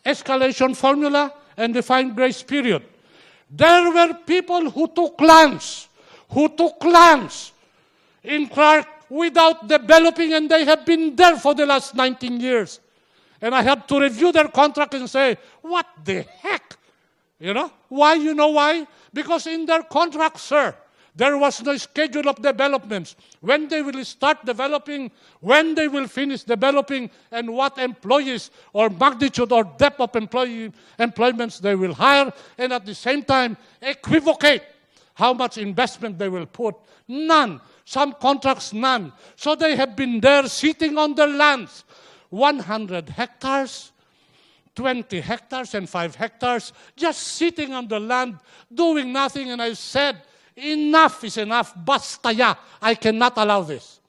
escalation formula and defined grace period. There were people who took lands in Clark without developing, and they have been there for the last 19 years. And I had to review their contract and say, what the heck? You know? Why? You know why? Because in their contract, sir, there was no schedule of developments. When they will start developing, when they will finish developing, and what employees or magnitude or depth of employments they will hire, and at the same time equivocate how much investment they will put. None. Some contracts, none. So they have been there sitting on their lands, 100 hectares, 20 hectares, and 5 hectares, just sitting on the land, doing nothing. And I said, enough is enough. Basta ya. I cannot allow this.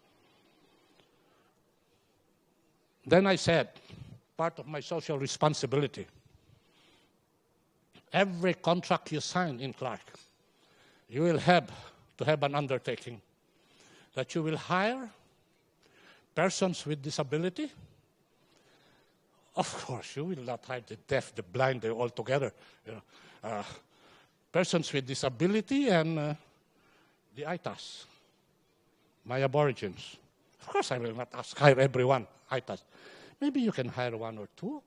Then I said, part of my social responsibility, every contract you sign in Clark, you will have to have an undertaking that you will hire persons with disability. Of course, you will not hire the deaf, the blind, they all together. You know, persons with disability and the ITAS, my aborigines. Of course, I will not hire everyone, ITAS. Maybe you can hire 1 or 2,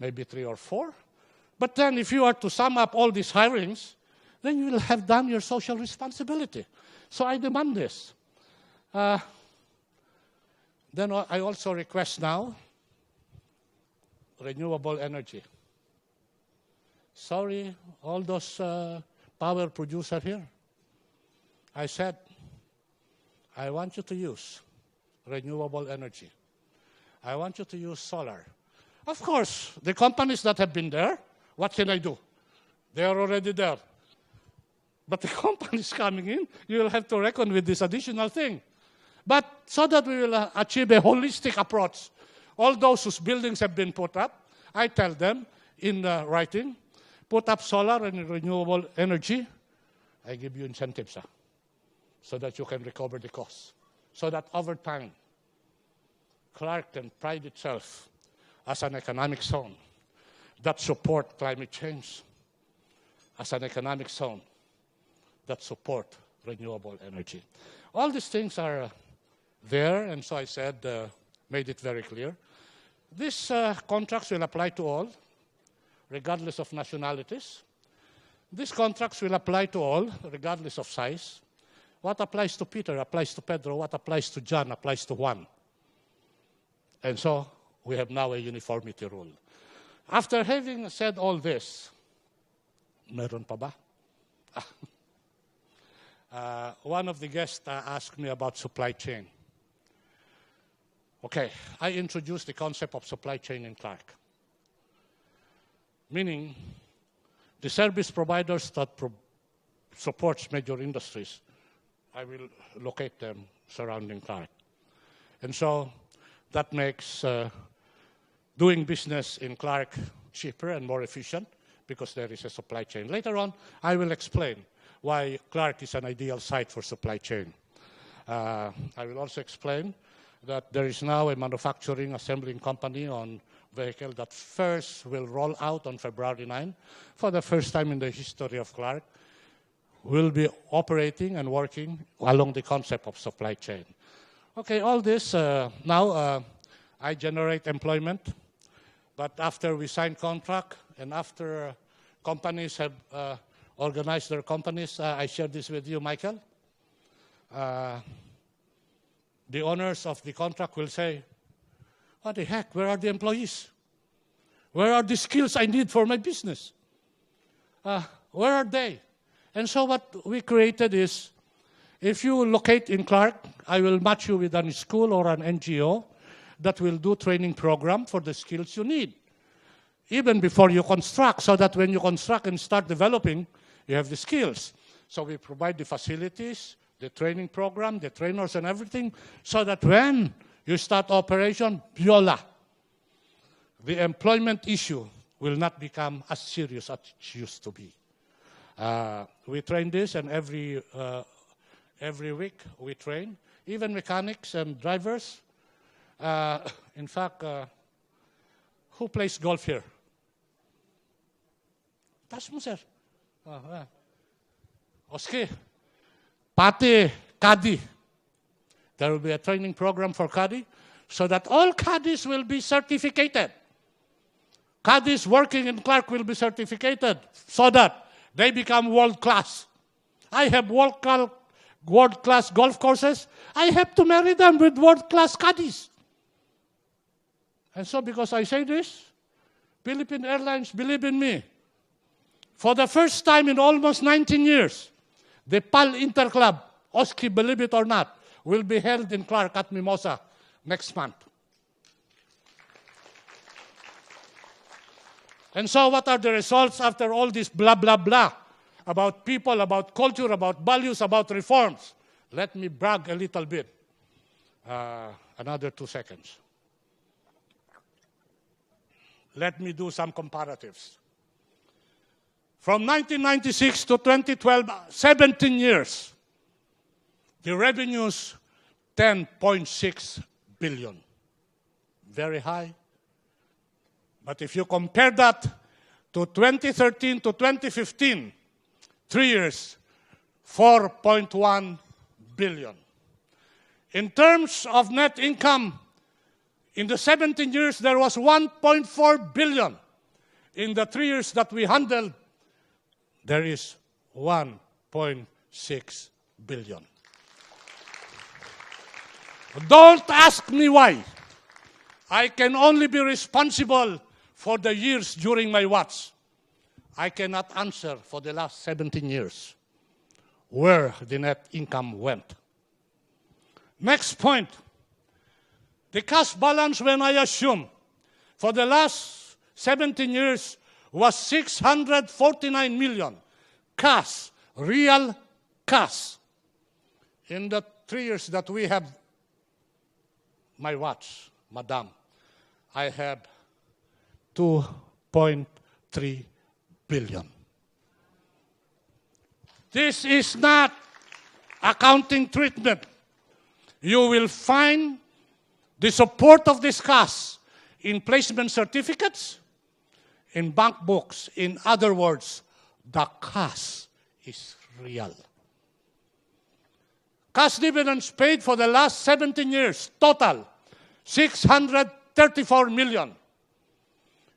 maybe 3 or 4. But then if you are to sum up all these hirings, then you will have done your social responsibility. So I demand this. Then I also request now renewable energy. Sorry, all those power producers here. I said, I want you to use renewable energy. I want you to use solar. Of course, the companies that have been there, what can I do? They are already there. But the companies coming in, you will have to reckon with this additional thing. But so that we will achieve a holistic approach, all those whose buildings have been put up, I tell them in writing, put up solar and renewable energy, I give you incentives so that you can recover the cost. So that over time, Clark can pride itself as an economic zone that support climate change, as an economic zone that support renewable energy. All these things are there, and so I said, made it very clear. These contracts will apply to all, regardless of nationalities. These contracts will apply to all, regardless of size. What applies to Peter applies to Pedro. What applies to John applies to Juan. And so we have now a uniformity rule. After having said all this, meron pa ba? One of the guests asked me about supply chain. Okay, I introduced the concept of supply chain in Clark. meaning the service providers that supports major industries, I will locate them surrounding Clark. And so that makes doing business in Clark cheaper and more efficient because there is a supply chain. Later on, I will explain why Clark is an ideal site for supply chain. I will also explain that there is now a manufacturing assembling company on vehicle that first will roll out on February 9 for the first time in the history of Clark. Will be operating and working along the concept of supply chain. Okay, all this, now I generate employment, but after we sign contract and after companies have organized their companies, I share this with you, Michael. The owners of the contract will say, what the heck, where are the employees? Where are the skills I need for my business? Where are they? And so what we created is, if you locate in Clark, I will match you with a school or an NGO that will do training program for the skills you need, even before you construct, so that when you construct and start developing, you have the skills. So we provide the facilities, the training program, the trainers and everything, so that when you start operation, viola, the employment issue will not become as serious as it used to be. We train this, and every week we train, even mechanics and drivers. In fact, who plays golf here? Taas mo, sir. Oski. Pati, Caddy. There will be a training program for Caddy so that all Caddies will be certificated. Caddies working in Clark will be certificated so that they become world-class. I have world-class golf courses. I have to marry them with world-class caddies. And so because I say this, Philippine Airlines, believe in me, for the first time in almost 19 years, the PAL Interclub, Oski, believe it or not, will be held in Clark at Mimosa next month. And so what are the results after all this blah, blah, blah about people, about culture, about values, about reforms? Let me brag a little bit. Another 2 seconds. Let me do some comparatives. From 1996 to 2012, 17 years, the revenues, 10.6 billion. Very high. But if you compare that to 2013 to 2015, 3 years, 4.1 billion. In terms of net income, in the 17 years, there was 1.4 billion. In the 3 years that we handled, there is 1.6 billion. Don't ask me why. I can only be responsible for the years during my watch. I cannot answer for the last 17 years where the net income went. Next point. The cash balance when I assume for the last 17 years was 649 million. Cash, real cash. In the 3 years that we have my watch, Madam, I have 2.3 billion. This is not accounting treatment. You will find the support of this cash in placement certificates, in bank books. In other words, the cash is real. Cash dividends paid for the last 17 years, total, 634 million.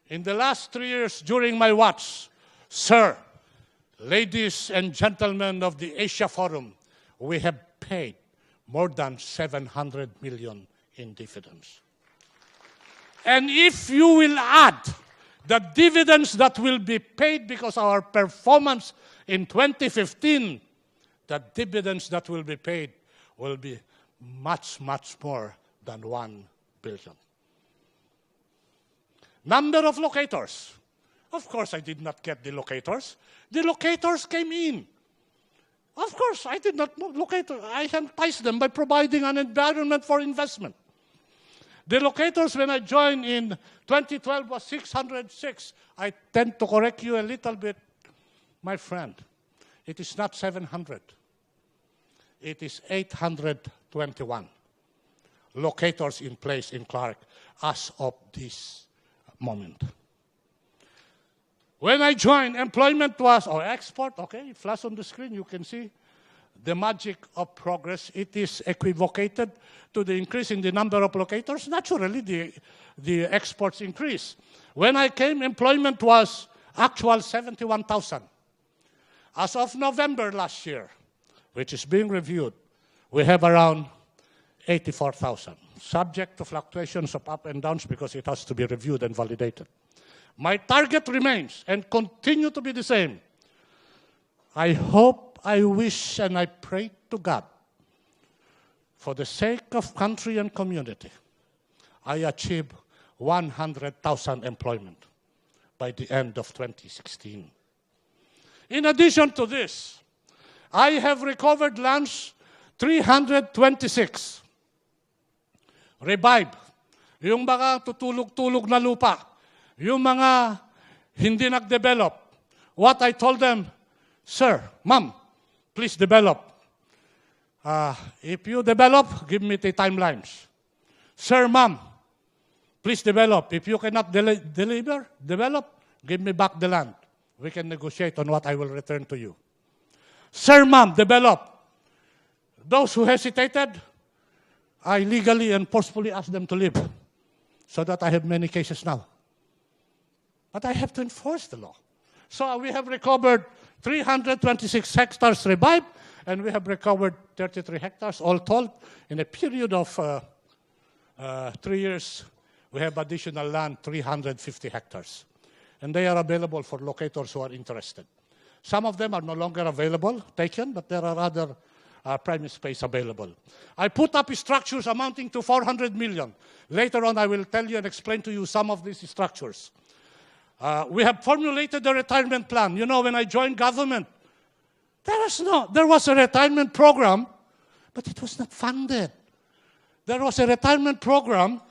In the last 3 years during my watch, sir, ladies and gentlemen of the Asia Forum, we have paid more than 700 million in dividends. And if you will add the dividends that will be paid because of our performance in 2015, the dividends that will be paid will be much, much more than 1 billion. Number of locators. Of course, I did not get the locators. The locators came in. Of course, I did not locate. I enticed them by providing an environment for investment. The locators, when I joined in 2012, was 606. I tend to correct you a little bit, my friend. It is not 700. It is 821 locators in place in Clark as of this moment. When I joined, employment was, or export, okay, flash on the screen, you can see the magic of progress. It is equivocated to the increase in the number of locators. Naturally, the exports increase. When I came, employment was actual 71,000. As of November last year, which is being reviewed, we have around 84,000, subject to fluctuations of up and downs because it has to be reviewed and validated. My target remains and continue to be the same. I hope, I wish, and I pray to God, for the sake of country and community, I achieve 100,000 employment by the end of 2016. In addition to this, I have recovered lands 326. Revive. Yung mga tutulog-tulog na lupa. Yung mga hindi nag-develop. What I told them, sir, ma'am, please develop. If you develop, give me the timelines. Sir, ma'am, please develop. If you cannot develop, give me back the land. We can negotiate on what I will return to you. Sir, ma'am, develop. Those who hesitated, I legally and forcefully asked them to leave, so that I have many cases now. But I have to enforce the law. So we have recovered 326 hectares revived, and we have recovered 33 hectares, all told. In a period of 3 years, we have additional land, 350 hectares. And they are available for locators who are interested. Some of them are no longer available, taken, but there are other prime space available. I put up structures amounting to 400 million. Later on, I will tell you and explain to you some of these structures. We have formulated a retirement plan. You know, when I joined government, there was a retirement program, but it was not funded. There was a retirement program,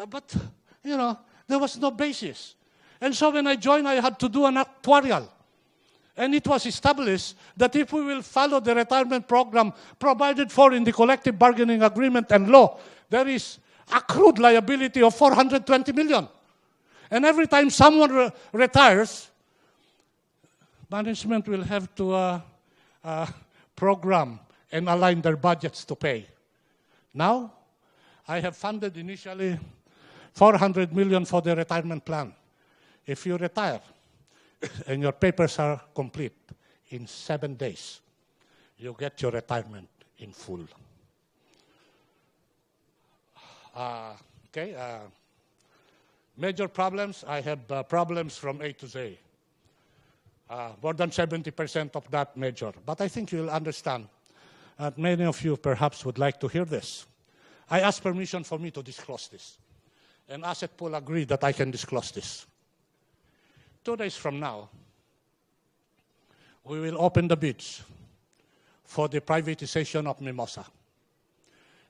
but, you know, there was no basis. And so when I joined, I had to do an actuarial. And it was established that if we will follow the retirement program provided for in the collective bargaining agreement and law, there is accrued liability of 420 million. And every time someone retires, management will have to program and align their budgets to pay. Now, I have funded initially 400 million for the retirement plan. If you retire and your papers are complete, in 7 days, you get your retirement in full. Major problems, I have problems from A to Z. More than 70% of that major. But I think you'll understand that many of you perhaps would like to hear this. I asked permission for me to disclose this. And Asset Pool agreed that I can disclose this. 2 days from now, we will open the bids for the privatization of Mimosa.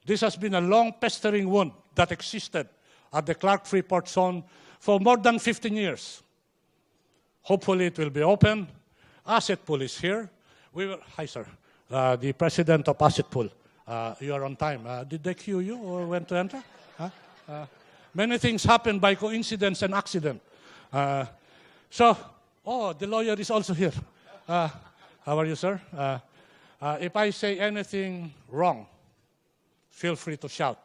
This has been a long pestering wound that existed at the Clark Freeport Zone for more than 15 years. Hopefully it will be open. Asset Pool is here. Hi, sir. The president of Asset Pool. You are on time. Did they queue you or when to enter? Many things happen by coincidence and accident. The lawyer is also here. How are you, sir? If I say anything wrong, feel free to shout.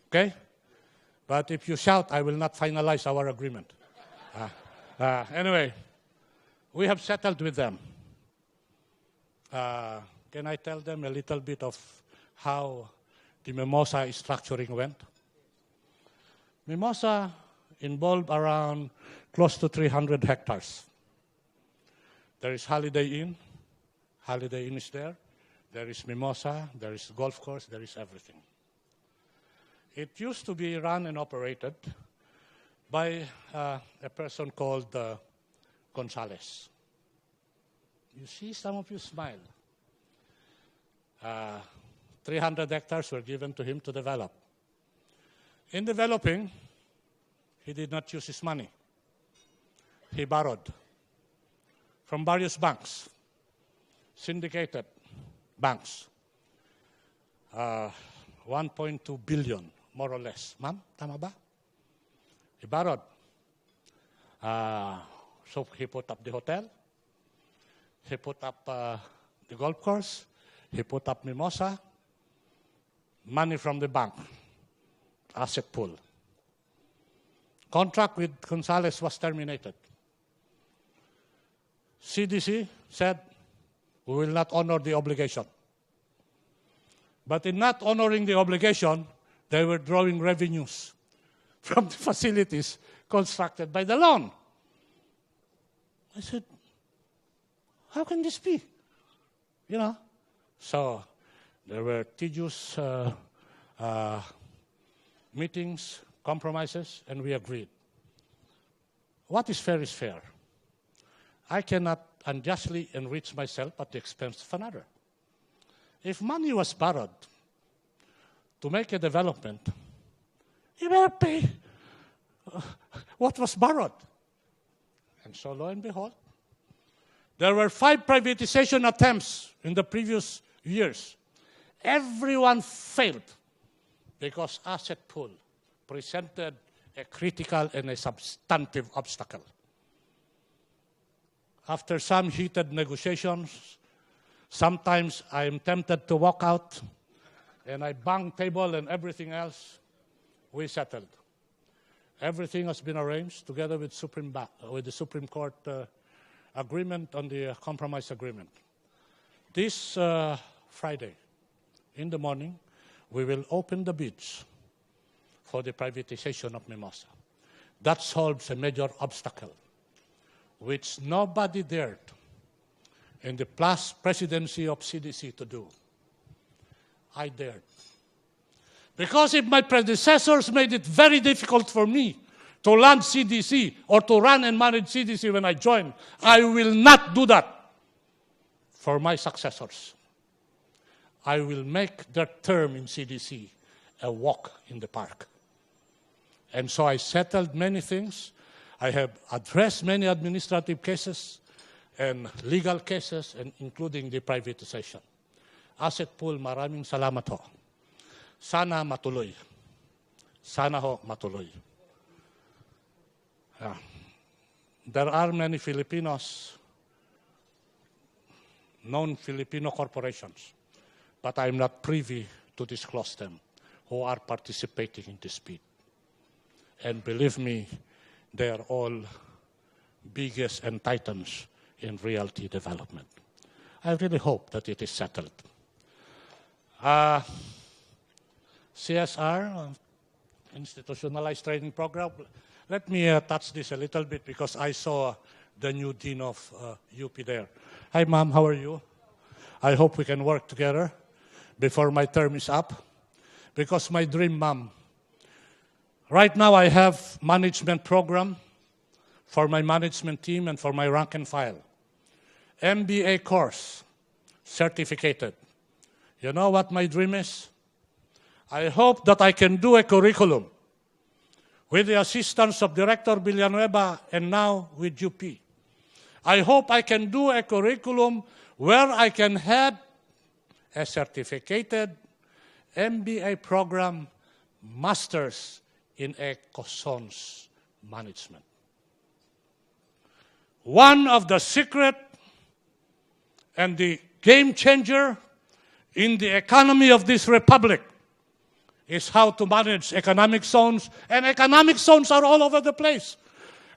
Okay? But if you shout, I will not finalize our agreement. Anyway, we have settled with them. Can I tell them a little bit of how the Mimosa structuring went? Mimosa involved around close to 300 hectares. There is Holiday Inn. Holiday Inn is there. There is Mimosa. There is golf course. There is everything. It used to be run and operated by a person called Gonzales. You see, some of you smile. 300 hectares were given to him to develop. In developing, he did not use his money. He borrowed from various banks, syndicated banks, 1.2 billion, more or less. Ma'am, tama ba? He borrowed. So he put up the hotel. He put up the golf course. He put up Mimosa. Money from the bank. Asset pool. Contract with Gonzales was terminated. CDC said, we will not honor the obligation. But in not honoring the obligation, they were drawing revenues from the facilities constructed by the loan. I said, how can this be? You know? So there were tedious meetings, compromises, and we agreed. What is fair. I cannot unjustly enrich myself at the expense of another. If money was borrowed to make a development, you better pay what was borrowed. And so, lo and behold, there were 5 privatization attempts in the previous years. Everyone failed because asset pool presented a critical and a substantive obstacle. After some heated negotiations, sometimes I am tempted to walk out and I bang table and everything else. We settled. Everything has been arranged together with the Supreme Court agreement on the compromise agreement. This Friday in the morning, we will open the bids for the privatization of Mimosa. That solves a major obstacle, which nobody dared in the past presidency of CDC to do. I dared. Because if my predecessors made it very difficult for me to land CDC or to run and manage CDC when I joined, I will not do that for my successors. I will make their term in CDC a walk in the park. And so I settled many things. I have addressed many administrative cases and legal cases, and including the privatization. Asset pool, maraming salamat ho. Sana matuloy. Sana ho matuloy. There are many Filipinos, known Filipino corporations, but I'm not privy to disclose them, who are participating in this bid. And believe me, they are all biggest and titans in realty development. I really hope that it is settled. CSR, Institutionalized Training Program. Let me touch this a little bit because I saw the new dean of UP there. Hi, ma'am, how are you? I hope we can work together before my term is up. Because my dream, ma'am, right now I have management program for my management team and for my rank and file. MBA course, certificated. You know what my dream is? I hope that I can do a curriculum with the assistance of Director Villanueva and now with UP. I hope I can do a curriculum where I can have a certificated MBA program, Masters in Ecosons Management. One of the secret and the game changer in the economy of this republic is how to manage economic zones, and economic zones are all over the place.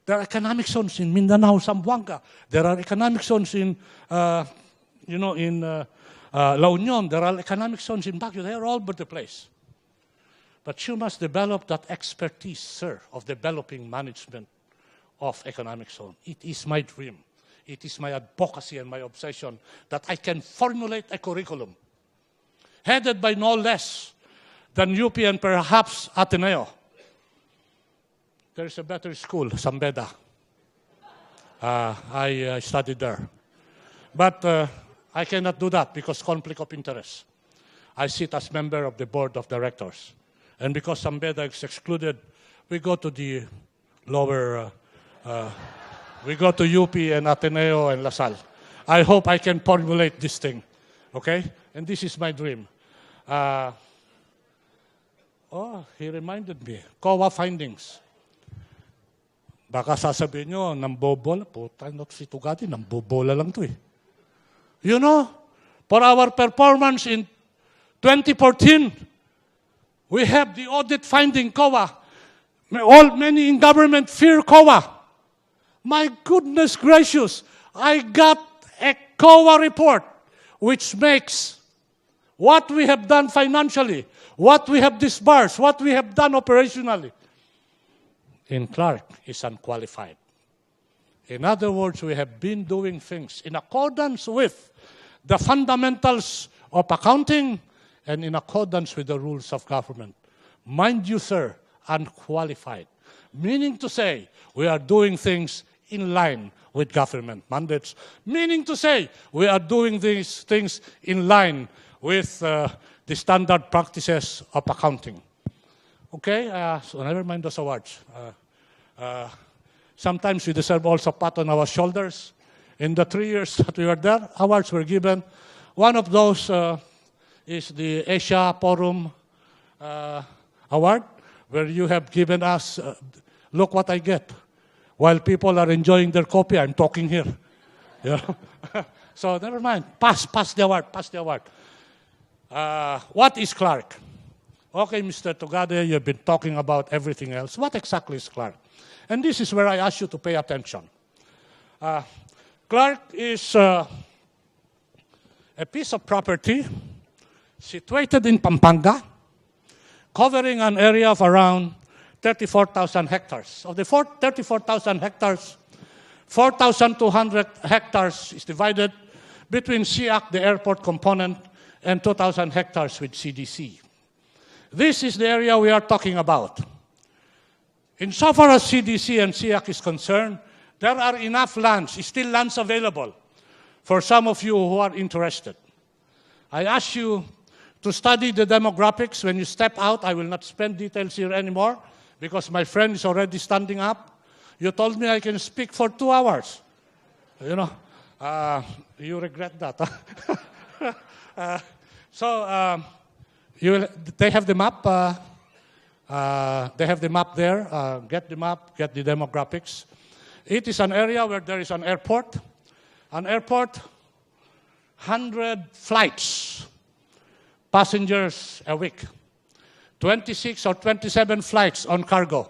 There are economic zones in Mindanao, Zamboanga. There are economic zones in, La Union. There are economic zones in Baguio. They are all over the place. But you must develop that expertise, sir, of developing management of economic zone. It is my dream. It is my advocacy and my obsession that I can formulate a curriculum headed by no less than UP and perhaps Ateneo, there's a better school, Sambeda. I studied there. But I cannot do that because conflict of interest. I sit as member of the board of directors. And because Sambeda is excluded, we go to the lower, we go to UP and Ateneo and LaSalle. I hope I can formulate this thing, okay? And this is my dream. He reminded me, COA findings. Baka sasabihin nyo, nambobola. Puta, si Tugade, nambobola lang to eh. You know, for our performance in 2014, we have the audit finding COA. Many in government fear COA. My goodness gracious, I got a COA report which makes what we have done financially, what we have disbursed, what we have done operationally in Clark is unqualified. In other words, we have been doing things in accordance with the fundamentals of accounting and in accordance with the rules of government. Mind you, sir, unqualified. Meaning to say, we are doing things in line with government mandates. Meaning to say, we are doing these things in line with the standard practices of accounting. Okay, so never mind those awards. Sometimes we deserve also a pat on our shoulders. In the 3 years that we were there, awards were given. One of those is the Asia Forum Award, where you have given us, look what I get. While people are enjoying their coffee, I'm talking here. You know? So never mind, pass the award, pass the award. What is Clark? Okay, Mr. Tugade, you've been talking about everything else. What exactly is Clark? And this is where I ask you to pay attention. Clark is a piece of property situated in Pampanga, covering an area of around 34,000 hectares. Of the 34,000 hectares, 4,200 hectares is divided between SEAC, the airport component, and 2,000 hectares with CDC. This is the area we are talking about. Insofar as CDC and SEAC is concerned, there are enough lands, still lands available for some of you who are interested. I ask you to study the demographics when you step out. I will not spend details here anymore because my friend is already standing up. You told me I can speak for 2 hours. You know, you regret that. They have the map. They have the map there. Get the map, get the demographics. It is an area where there is an airport. An airport, 100 flights, passengers a week. 26 or 27 flights on cargo,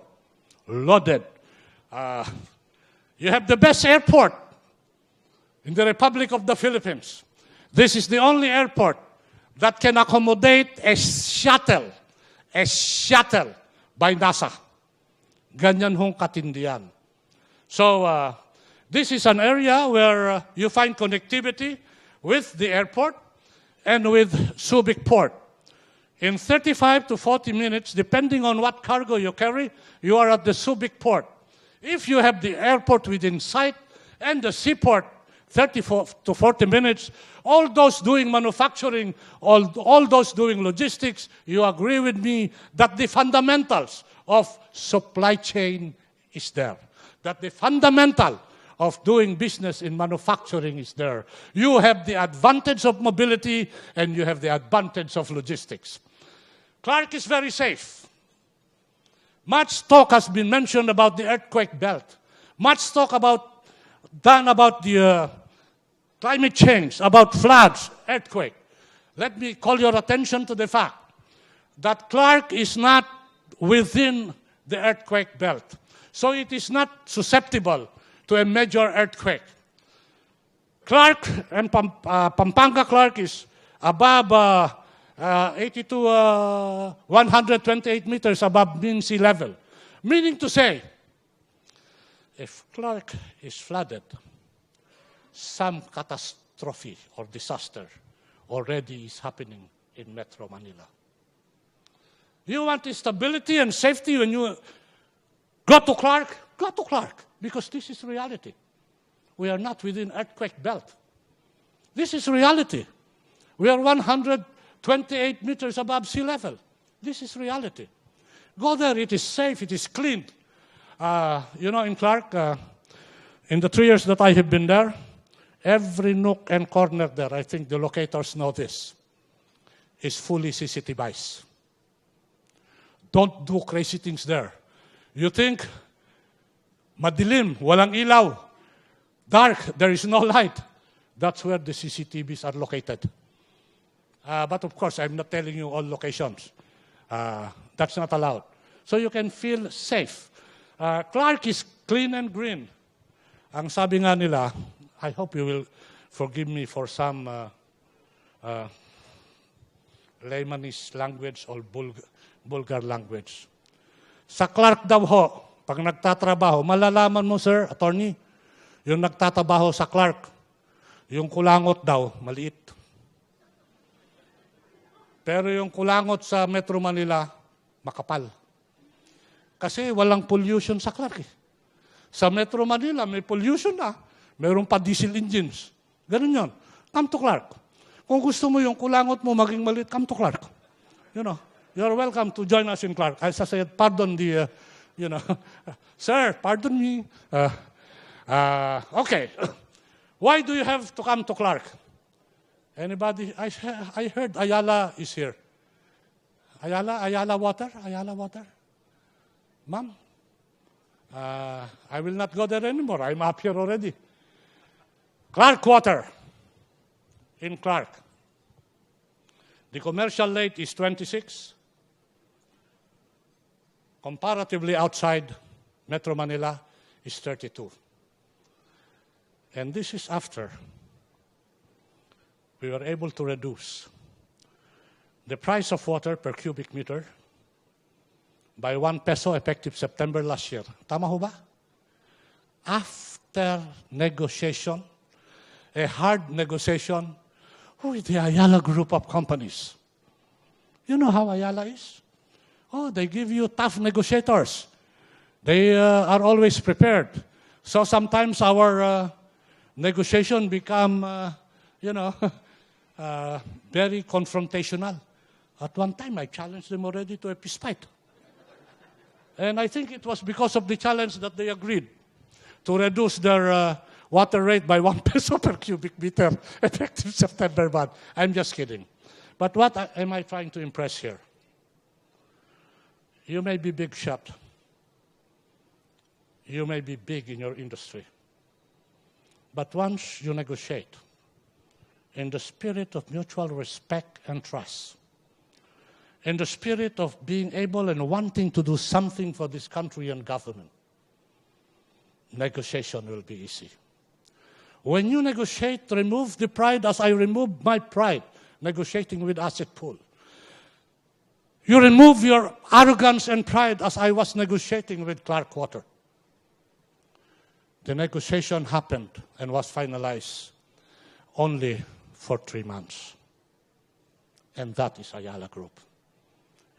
loaded. You have the best airport in the Republic of the Philippines. This is the only airport that can accommodate a shuttle by NASA. Ganyan hong katindihan. So this is an area where you find connectivity with the airport and with Subic Port. In 35 to 40 minutes, depending on what cargo you carry, you are at the Subic Port. If you have the airport within sight and the seaport 34 to 40 minutes, all those doing manufacturing, all those doing logistics, you agree with me that the fundamentals of supply chain is there. That the fundamental of doing business in manufacturing is there. You have the advantage of mobility and you have the advantage of logistics. Clark is very safe. Much talk has been mentioned about the earthquake belt. Much talk done about the climate change, about floods, earthquake. Let me call your attention to the fact that Clark is not within the earthquake belt. So it is not susceptible to a major earthquake. Clark and Pampanga Clark is above 80 to 128 meters above mean sea level. Meaning to say, if Clark is flooded, some catastrophe or disaster already is happening in Metro Manila. You want stability and safety when you Go to Clark, because this is reality. We are not within earthquake belt. This is reality. We are 128 meters above sea level. This is reality. Go there, it is safe, it is clean. In Clark, in the 3 years that I have been there, every nook and corner there, I think the locators know this, is fully CCTVized. Don't do crazy things there. You think, madilim, walang ilaw, dark, there is no light. That's where the CCTVs are located. But of course, I'm not telling you all locations. That's not allowed. So you can feel safe. Clark is clean and green. Ang sabi nga nila, I hope you will forgive me for some layman's language or vulgar language. Sa Clark daw ho, pag nagtatrabaho, malalaman mo, sir, attorney, yung nagtatrabaho sa Clark, yung kulangot daw, maliit. Pero yung kulangot sa Metro Manila, makapal. Kasi walang pollution sa Clark. Sa Metro Manila, may pollution na. Mayroon pa diesel engines. Ganun yun. Come to Clark. Kung gusto mo yung kulangot mo maging maliit, come to Clark. You're welcome to join us in Clark. As I said, pardon the, sir, pardon me. Okay. Why do you have to come to Clark? Anybody? I heard Ayala is here. Ayala water? Ma'am? I will not go there anymore. I'm up here already. Clark water in Clark. The commercial rate is 26. Comparatively outside Metro Manila is 32. And this is after we were able to reduce the price of water per cubic meter by 1 peso effective September last year. Tama ho ba? After negotiation, a hard negotiation with the Ayala group of companies. You know how Ayala is? Oh, they give you tough negotiators. They are always prepared. So sometimes our negotiation become, very confrontational. At one time, I challenged them already to a peace fight. And I think it was because of the challenge that they agreed to reduce their water rate by 1 peso per cubic meter effective September 1. I'm just kidding. But what am I trying to impress here? You may be big shot. You may be big in your industry. But once you negotiate in the spirit of mutual respect and trust, in the spirit of being able and wanting to do something for this country and government, negotiation will be easy. When you negotiate, remove the pride as I removed my pride negotiating with Asset Pool. You remove your arrogance and pride as I was negotiating with Clark Water. The negotiation happened and was finalized only for 3 months. And that is Ayala Group.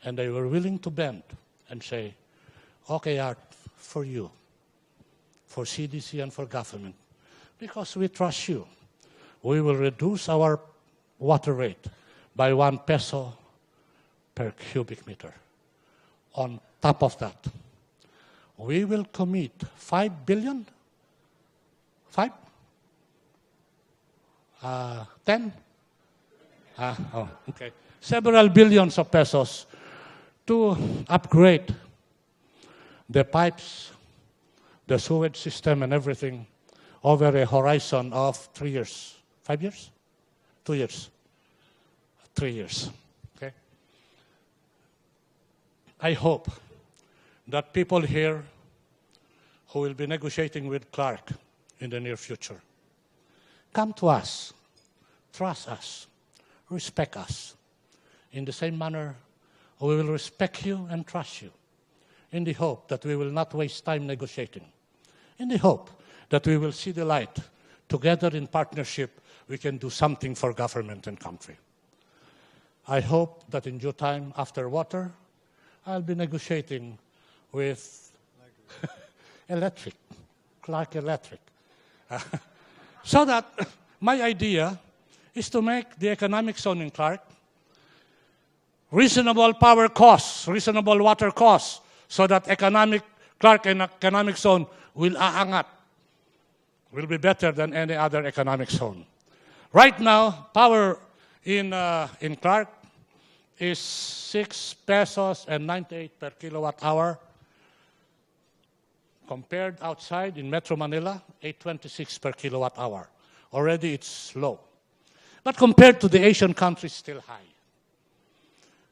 And they were willing to bend and say, okay, Art, for you, for CDC and for government, because we trust you, we will reduce our water rate by 1 peso per cubic meter. On top of that, we will commit 5 billion? 5? 10? Okay. Several billions of pesos to upgrade the pipes, the sewage system and everything over a horizon of 3 years. 5 years? 2 years. 3 years. Okay? I hope that people here who will be negotiating with Clark in the near future come to us, trust us, respect us. In the same manner, we will respect you and trust you in the hope that we will not waste time negotiating, in the hope that we will see the light. Together in partnership, we can do something for government and country. I hope that in due time, after water, I'll be negotiating with Electric, Clark Electric. So that my idea is to make the economic zone in Clark reasonable power costs, reasonable water costs, so that Clark and economic zone will aangat, will be better than any other economic zone. Right now, power in Clark is 6 pesos and 98 per kilowatt hour. Compared outside in Metro Manila, 826 per kilowatt hour. Already it's low. But compared to the Asian countries, still high.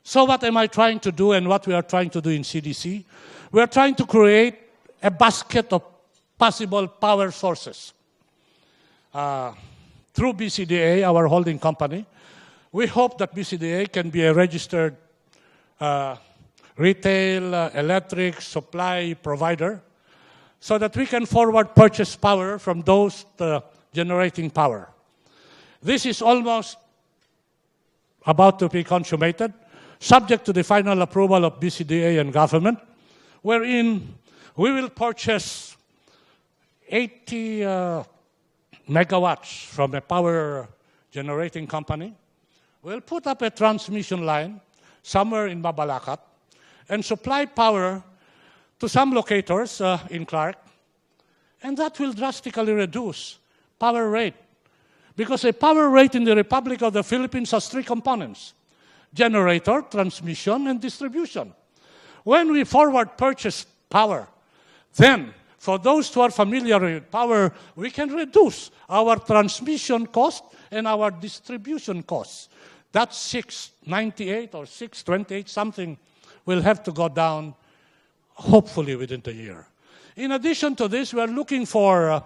So what am I trying to do and what we are trying to do in CDC? We are trying to create a basket of possible power sources. Through BCDA, our holding company, we hope that BCDA can be a registered retail electric supply provider so that we can forward purchase power from those generating power. This is almost about to be consummated, subject to the final approval of BCDA and government, wherein we will purchase 80 megawatts from a power generating company. We'll put up a transmission line somewhere in Mabalacat and supply power to some locators in Clark, and that will drastically reduce power rate. Because a power rate in the Republic of the Philippines has 3 components: generator, transmission, and distribution. When we forward purchase power, then for those who are familiar with power, we can reduce our transmission cost and our distribution costs. That 698 or 628 something will have to go down hopefully within the year. In addition to this, we are looking for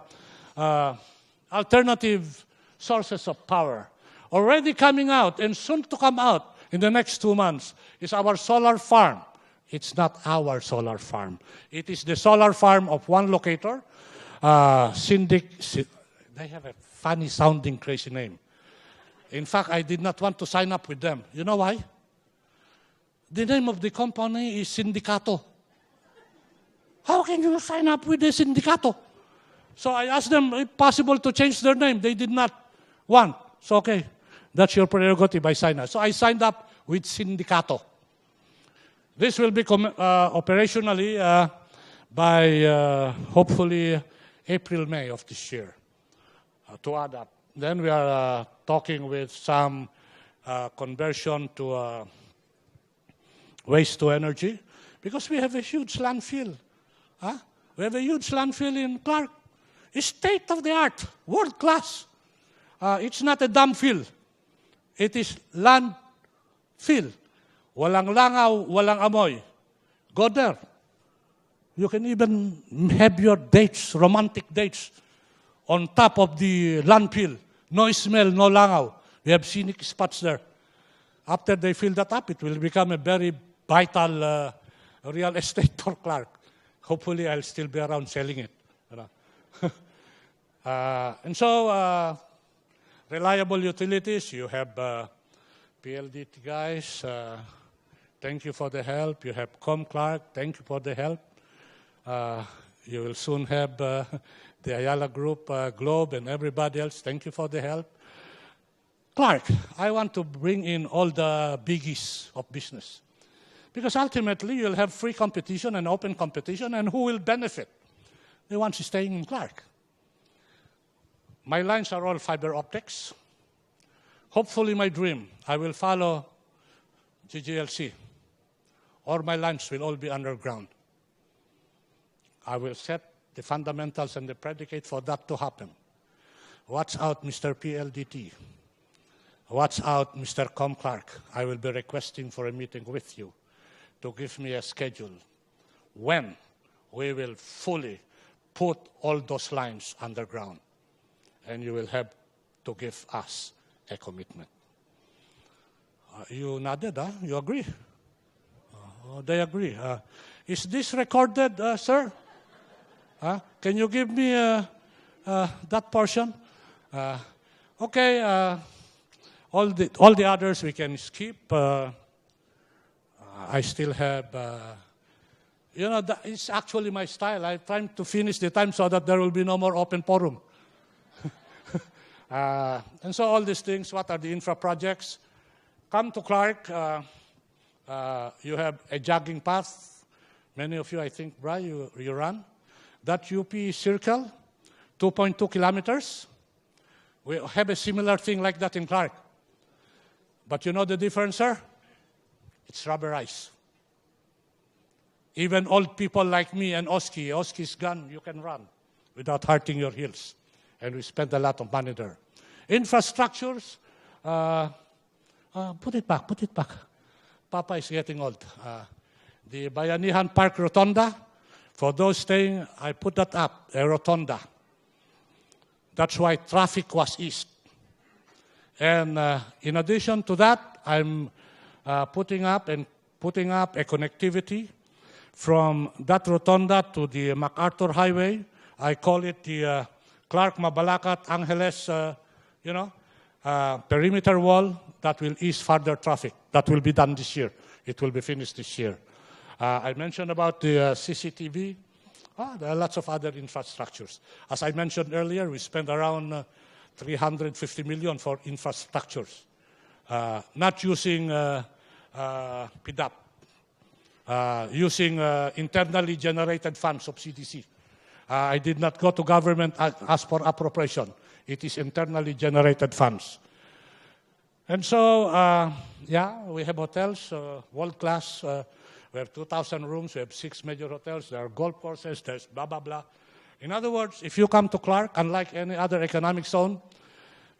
alternative sources of power. Already coming out and soon to come out in the next 2 months is our solar farm. It's not our solar farm. It is the solar farm of one locator. They have a funny sounding crazy name. In fact, I did not want to sign up with them. You know why? The name of the company is Sindicato. How can you sign up with the Sindicato? So I asked them if possible to change their name. They did not want. So okay, that's your prerogative, I signed up. So I signed up with Sindicato. This will be operationally by hopefully April, May of this year to add up. Then we are talking with some conversion to waste to energy because we have a huge landfill. We have a huge landfill in Clark. It's state-of-the-art, world-class. It's not a dump fill. It is landfill. Walang langaw, walang amoy. Go there. You can even have your dates, romantic dates, on top of the landfill. No smell, no langaw. We have scenic spots there. After they fill that up, it will become a very vital real estate for Clark. Hopefully, I'll still be around selling it. And so, reliable utilities, you have PLDT guys, thank you for the help. You have Clark, thank you for the help. You will soon have the Ayala Group, Globe, and everybody else. Thank you for the help. Clark, I want to bring in all the biggies of business. Because ultimately, you'll have free competition and open competition, and who will benefit? The ones staying in Clark. My lines are all fiber optics. Hopefully, my dream, I will follow GGLC, or my lines will all be underground. I will set the fundamentals and the predicate for that to happen. Watch out, Mr. PLDT. Watch out, Mr. Clark. I will be requesting for a meeting with you to give me a schedule when we will fully put all those lines underground. And you will have to give us a commitment. You nodded, huh? You agree? They agree. Is this recorded, sir? Can you give me that portion? Okay. All the others we can skip. I still have You know, that is actually my style. I'm trying to finish the time so that there will be no more open forum. And so all these things, what are the infra projects? Come to Clark. You have a jogging path. Many of you, I think, Bri, you run. That UP circle, 2.2 kilometers. We have a similar thing like that in Clark. But you know the difference, sir? It's rubberized. Even old people like me and Oski's gone, you can run without hurting your heels. And we spend a lot of money there. Infrastructures, put it back. Papa is getting old. The Bayanihan Park Rotonda, for those staying, I put that up, a rotonda. That's why traffic was eased. And in addition to that, I'm putting up a connectivity from that rotonda to the MacArthur Highway. I call it the Clark Mabalacat Angeles, perimeter wall that will ease further traffic. That will be done this year. It will be finished this year. I mentioned about the CCTV. There are lots of other infrastructures. As I mentioned earlier, we spend around 350 million for infrastructures, not using PDAP, using internally generated funds of CDC. I did not go to government ask for appropriation. It is internally generated funds. And so, we have hotels, world class. We have 2,000 rooms. We have 6 major hotels. There are golf courses. There's blah, blah, blah. In other words, if you come to Clark, unlike any other economic zone,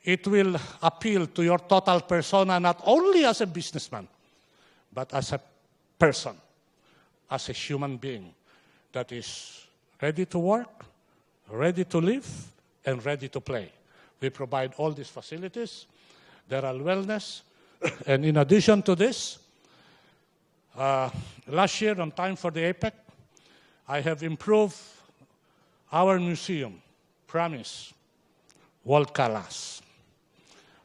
it will appeal to your total persona, not only as a businessman, but as a person, as a human being that is ready to work, ready to live, and ready to play. We provide all these facilities. There are wellness. And in addition to this, last year, on time for the APEC, I have improved our museum, Promise, world class.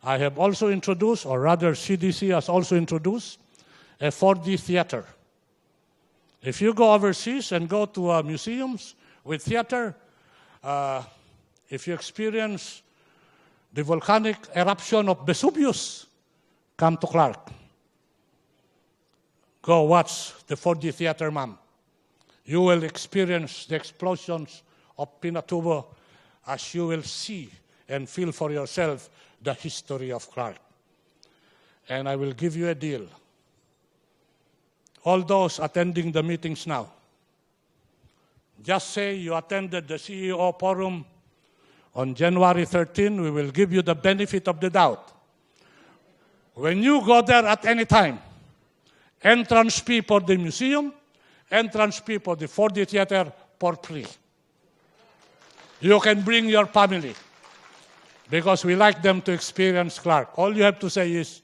I have also introduced, or rather CDC has also introduced, a 4D theater. If you go overseas and go to museums with theater, if you experience the volcanic eruption of Vesuvius, come to Clark. Go watch the 4D theater, ma'am. You will experience the explosions of Pinatubo as you will see and feel for yourself the history of Clark. And I will give you a deal. All those attending the meetings now, just say you attended the CEO forum on January 13, we will give you the benefit of the doubt. When you go there at any time, entrance fee for the museum, entrance fee for the 4D theater for free. You can bring your family because we like them to experience Clark. All you have to say is,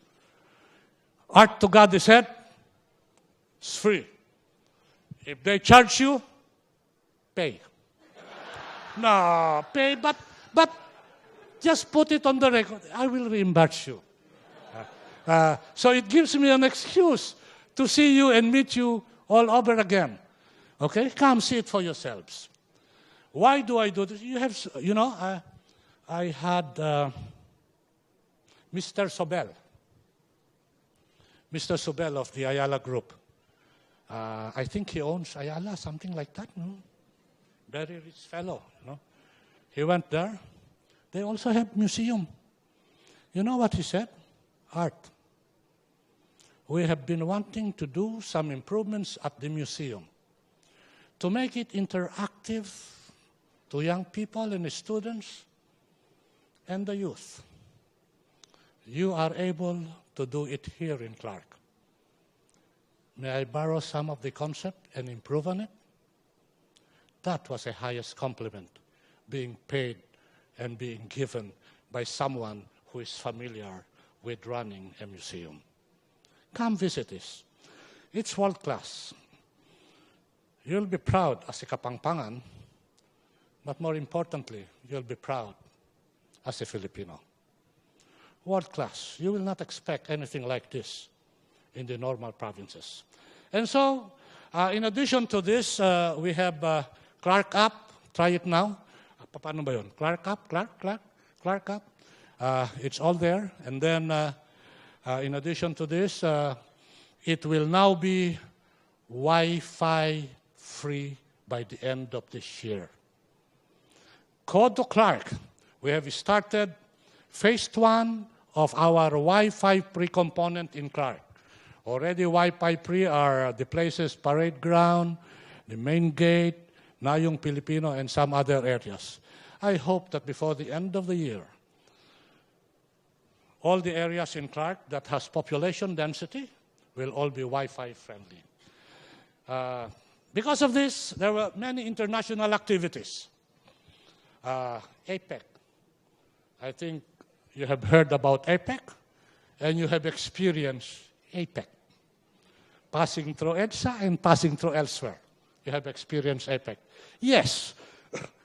Art Tugade said, it's free. If they charge you, pay. No, pay, but just put it on the record. I will reimburse you. So it gives me an excuse to see you and meet you all over again. Okay? Come see it for yourselves. Why do I do this? I had Mr. Sobel of the Ayala Group. I think he owns Ayala, something like that. No? Very rich fellow. He went there. They also have museum. You know what he said? Art. We have been wanting to do some improvements at the museum to make it interactive to young people and students and the youth. You are able to do it here in Clark. May I borrow some of the concept and improve on it? That was the highest compliment, being paid and being given by someone who is familiar with running a museum. Come visit this. It's world class. You'll be proud as a Kapampangan, but more importantly, you'll be proud as a Filipino. World class. You will not expect anything like this in the normal provinces. And so, In addition to this, we have Clark App. Try it now. Paano ba yun? Clark App? Clark App. It's all there. And then, in addition to this, it will now be Wi-Fi free by the end of this year. Code to Clark. We have started phase 1 of our Wi-Fi pre-component in Clark. Already Wi-Fi pre are the places, parade ground, the main gate, Nayong Pilipino, and some other areas. I hope that before the end of the year, all the areas in Clark that has population density will all be Wi-Fi friendly. Because of this, there were many international activities. APEC. I think you have heard about APEC, and you have experienced APEC. Passing through EDSA and passing through elsewhere. You have experienced APEC. Yes,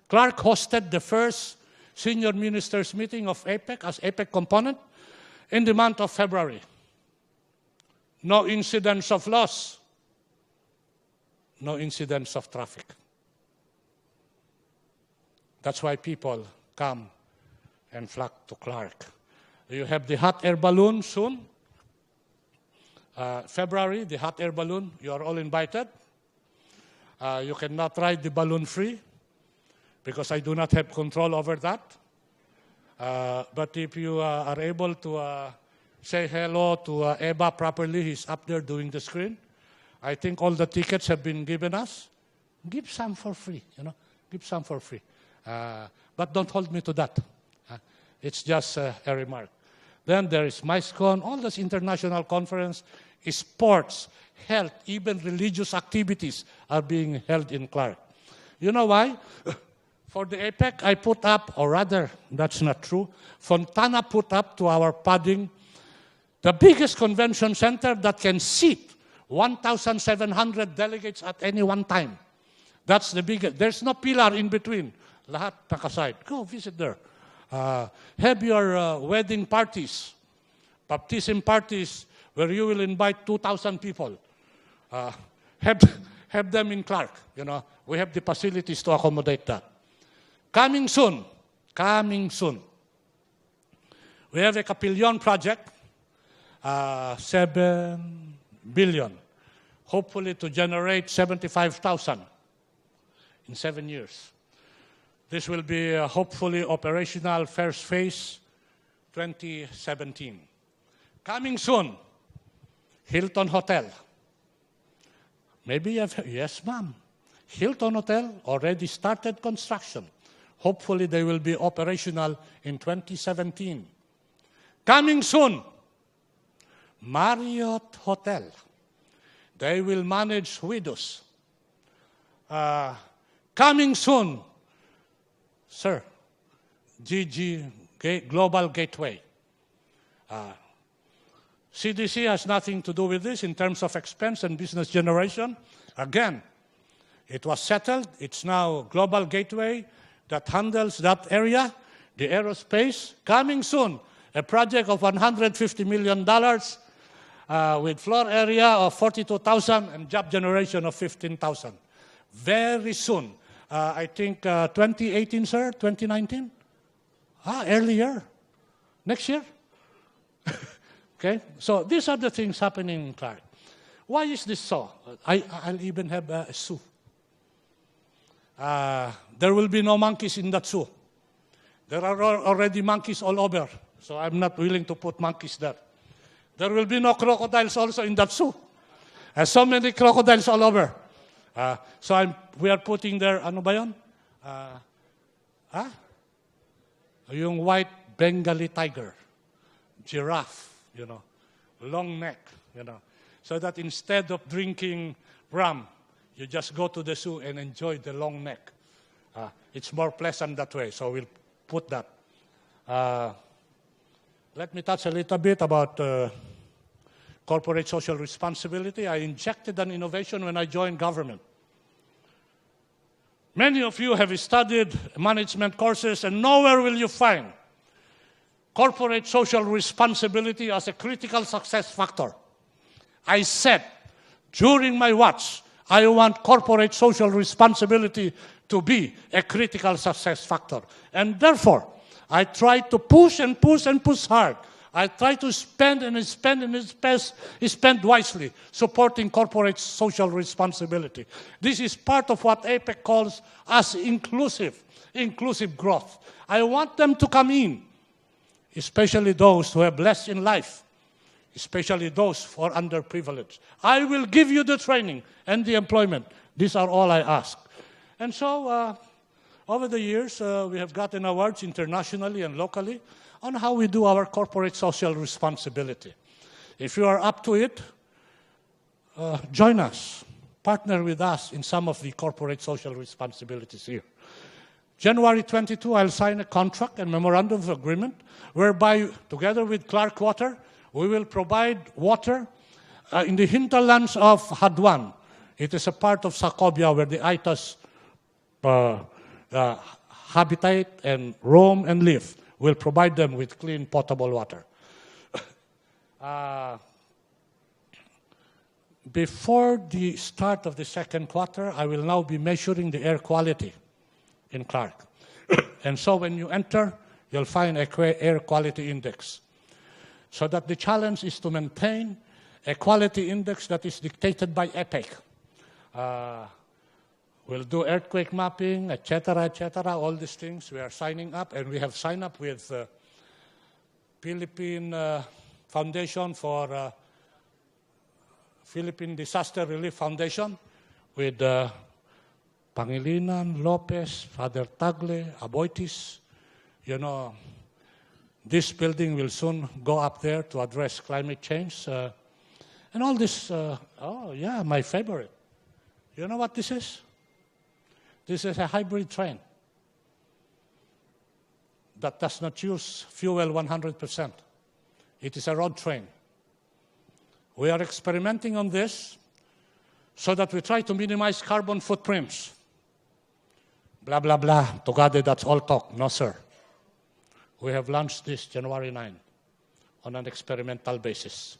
Clark hosted the first senior ministers meeting of APEC as APEC component in the month of February. No incidents of loss. No incidents of traffic. That's why people come and flock to Clark. You have the hot air balloon soon. February, the hot air balloon. You are all invited. You cannot ride the balloon free because I do not have control over that. But if you are able to say hello to Eba properly, he's up there doing the screen. I think all the tickets have been given us. Give some for free, give some for free. But don't hold me to that. It's just a remark. Then there is MICECON, all those international conference, sports, health, even religious activities are being held in Clark. You know why? For the APEC, I put up, or rather, that's not true, Fontana put up to our padding the biggest convention center that can seat 1,700 delegates at any one time. That's the biggest. There's no pillar in between. Lahat nakaside. Go visit there. Have your wedding parties, baptism parties, where you will invite 2,000 people. Have them in Clark. We have the facilities to accommodate that. Coming soon. We have a Kapilyon project, 7 billion, hopefully to generate 75,000 in 7 years. This will be hopefully operational first phase 2017. Coming soon, Hilton Hotel. Maybe you have, yes ma'am. Hilton Hotel already started construction. Hopefully they will be operational in 2017. Coming soon, Marriott Hotel. They will manage widows. Coming soon, sir, GG, Global Gateway. CDC has nothing to do with this in terms of expense and business generation. Again, it was settled. It's now Global Gateway that handles that area, the aerospace. Coming soon, a project of $150 million with floor area of 42,000 and job generation of 15,000. Very soon. I think 2018, sir? 2019? Earlier. Next year? Okay? So these are the things happening in Clark. Why is this so? I'll even have a zoo. There will be no monkeys in that zoo. There are already monkeys all over, so I'm not willing to put monkeys there. There will be no crocodiles also in that zoo. So many crocodiles all over. So we are putting there, ano ba yun? Yung white Bengali tiger, giraffe, long neck, so that instead of drinking rum, you just go to the zoo and enjoy the long neck. It's more pleasant that way, so we'll put that. Let me touch a little bit about corporate social responsibility. I injected an innovation when I joined government. Many of you have studied management courses, and nowhere will you find corporate social responsibility as a critical success factor. I said, during my watch, I want corporate social responsibility to be a critical success factor. And therefore, I try to push and push and push hard. I try to spend and spend and spend wisely, supporting corporate social responsibility. This is part of what APEC calls as inclusive growth. I want them to come in, especially those who have less in life, especially those who are underprivileged. I will give you the training and the employment. These are all I ask. And so, over the years, we have gotten awards internationally and locally on how we do our corporate social responsibility. If you are up to it, join us. Partner with us in some of the corporate social responsibilities here. January 22, I'll sign a contract and memorandum of agreement whereby, together with Clark Water, we will provide water in the hinterlands of Hadwan. It is a part of Sacobia where the Aitas habitate and roam and live. We'll provide them with clean, potable water. Before the start of the second quarter, I will now be measuring the air quality in Clark. And so when you enter, you'll find an air quality index. So that the challenge is to maintain a quality index that is dictated by APEC. We'll do earthquake mapping, et cetera, all these things. We are signing up, and we have signed up with Philippine Foundation for Philippine Disaster Relief Foundation with Pangilinan, Lopez, Father Tagle, Aboitis. You know, this building will soon go up there to address climate change. And all this, oh yeah, my favorite. You know what this is? This is a hybrid train that does not use fuel 100%. It is a road train. We are experimenting on this so that we try to minimize carbon footprints. Blah, blah, blah, Tugade, that's all talk. No, sir. We have launched this January 9 on an experimental basis.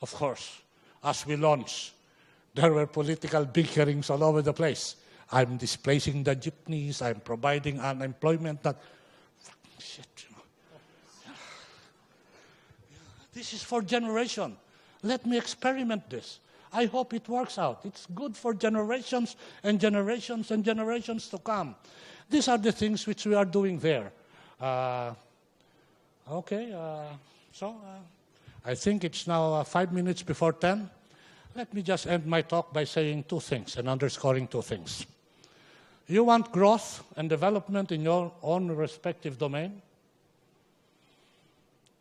Of course, as we launch, there were political bickerings all over the place. I'm displacing the jeepneys, I'm providing unemployment. Shit, you know. This is for generation. Let me experiment this. I hope it works out. It's good for generations and generations and generations to come. These are the things which we are doing there. So I think it's now 5 minutes before 10. Let me just end my talk by saying two things and underscoring two things. You want growth and development in your own respective domain?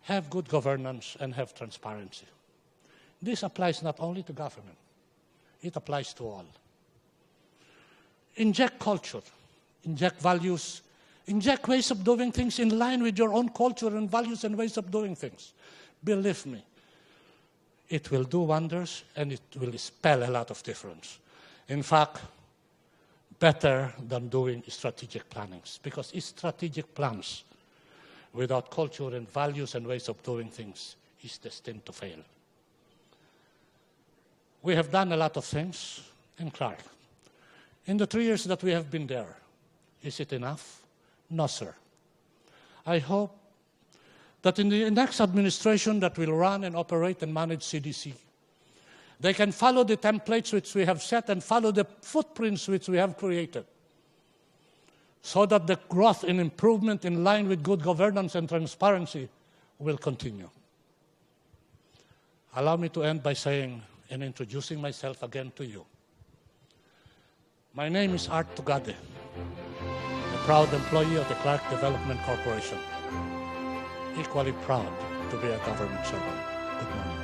Have good governance and have transparency. This applies not only to government, it applies to all. Inject culture, inject values, inject ways of doing things in line with your own culture and values and ways of doing things. Believe me, it will do wonders and it will spell a lot of difference. In fact, better than doing strategic plannings, because strategic plans without culture and values and ways of doing things is destined to fail. We have done a lot of things in Clark. In the 3 years that we have been there, is it enough? No, sir. I hope that in the next administration that will run and operate and manage CDC, they can follow the templates which we have set and follow the footprints which we have created, so that the growth and improvement in line with good governance and transparency will continue. Allow me to end by saying and introducing myself again to you. My name is Tugade, a proud employee of the Clark Development Corporation, equally proud to be a government servant. Good morning.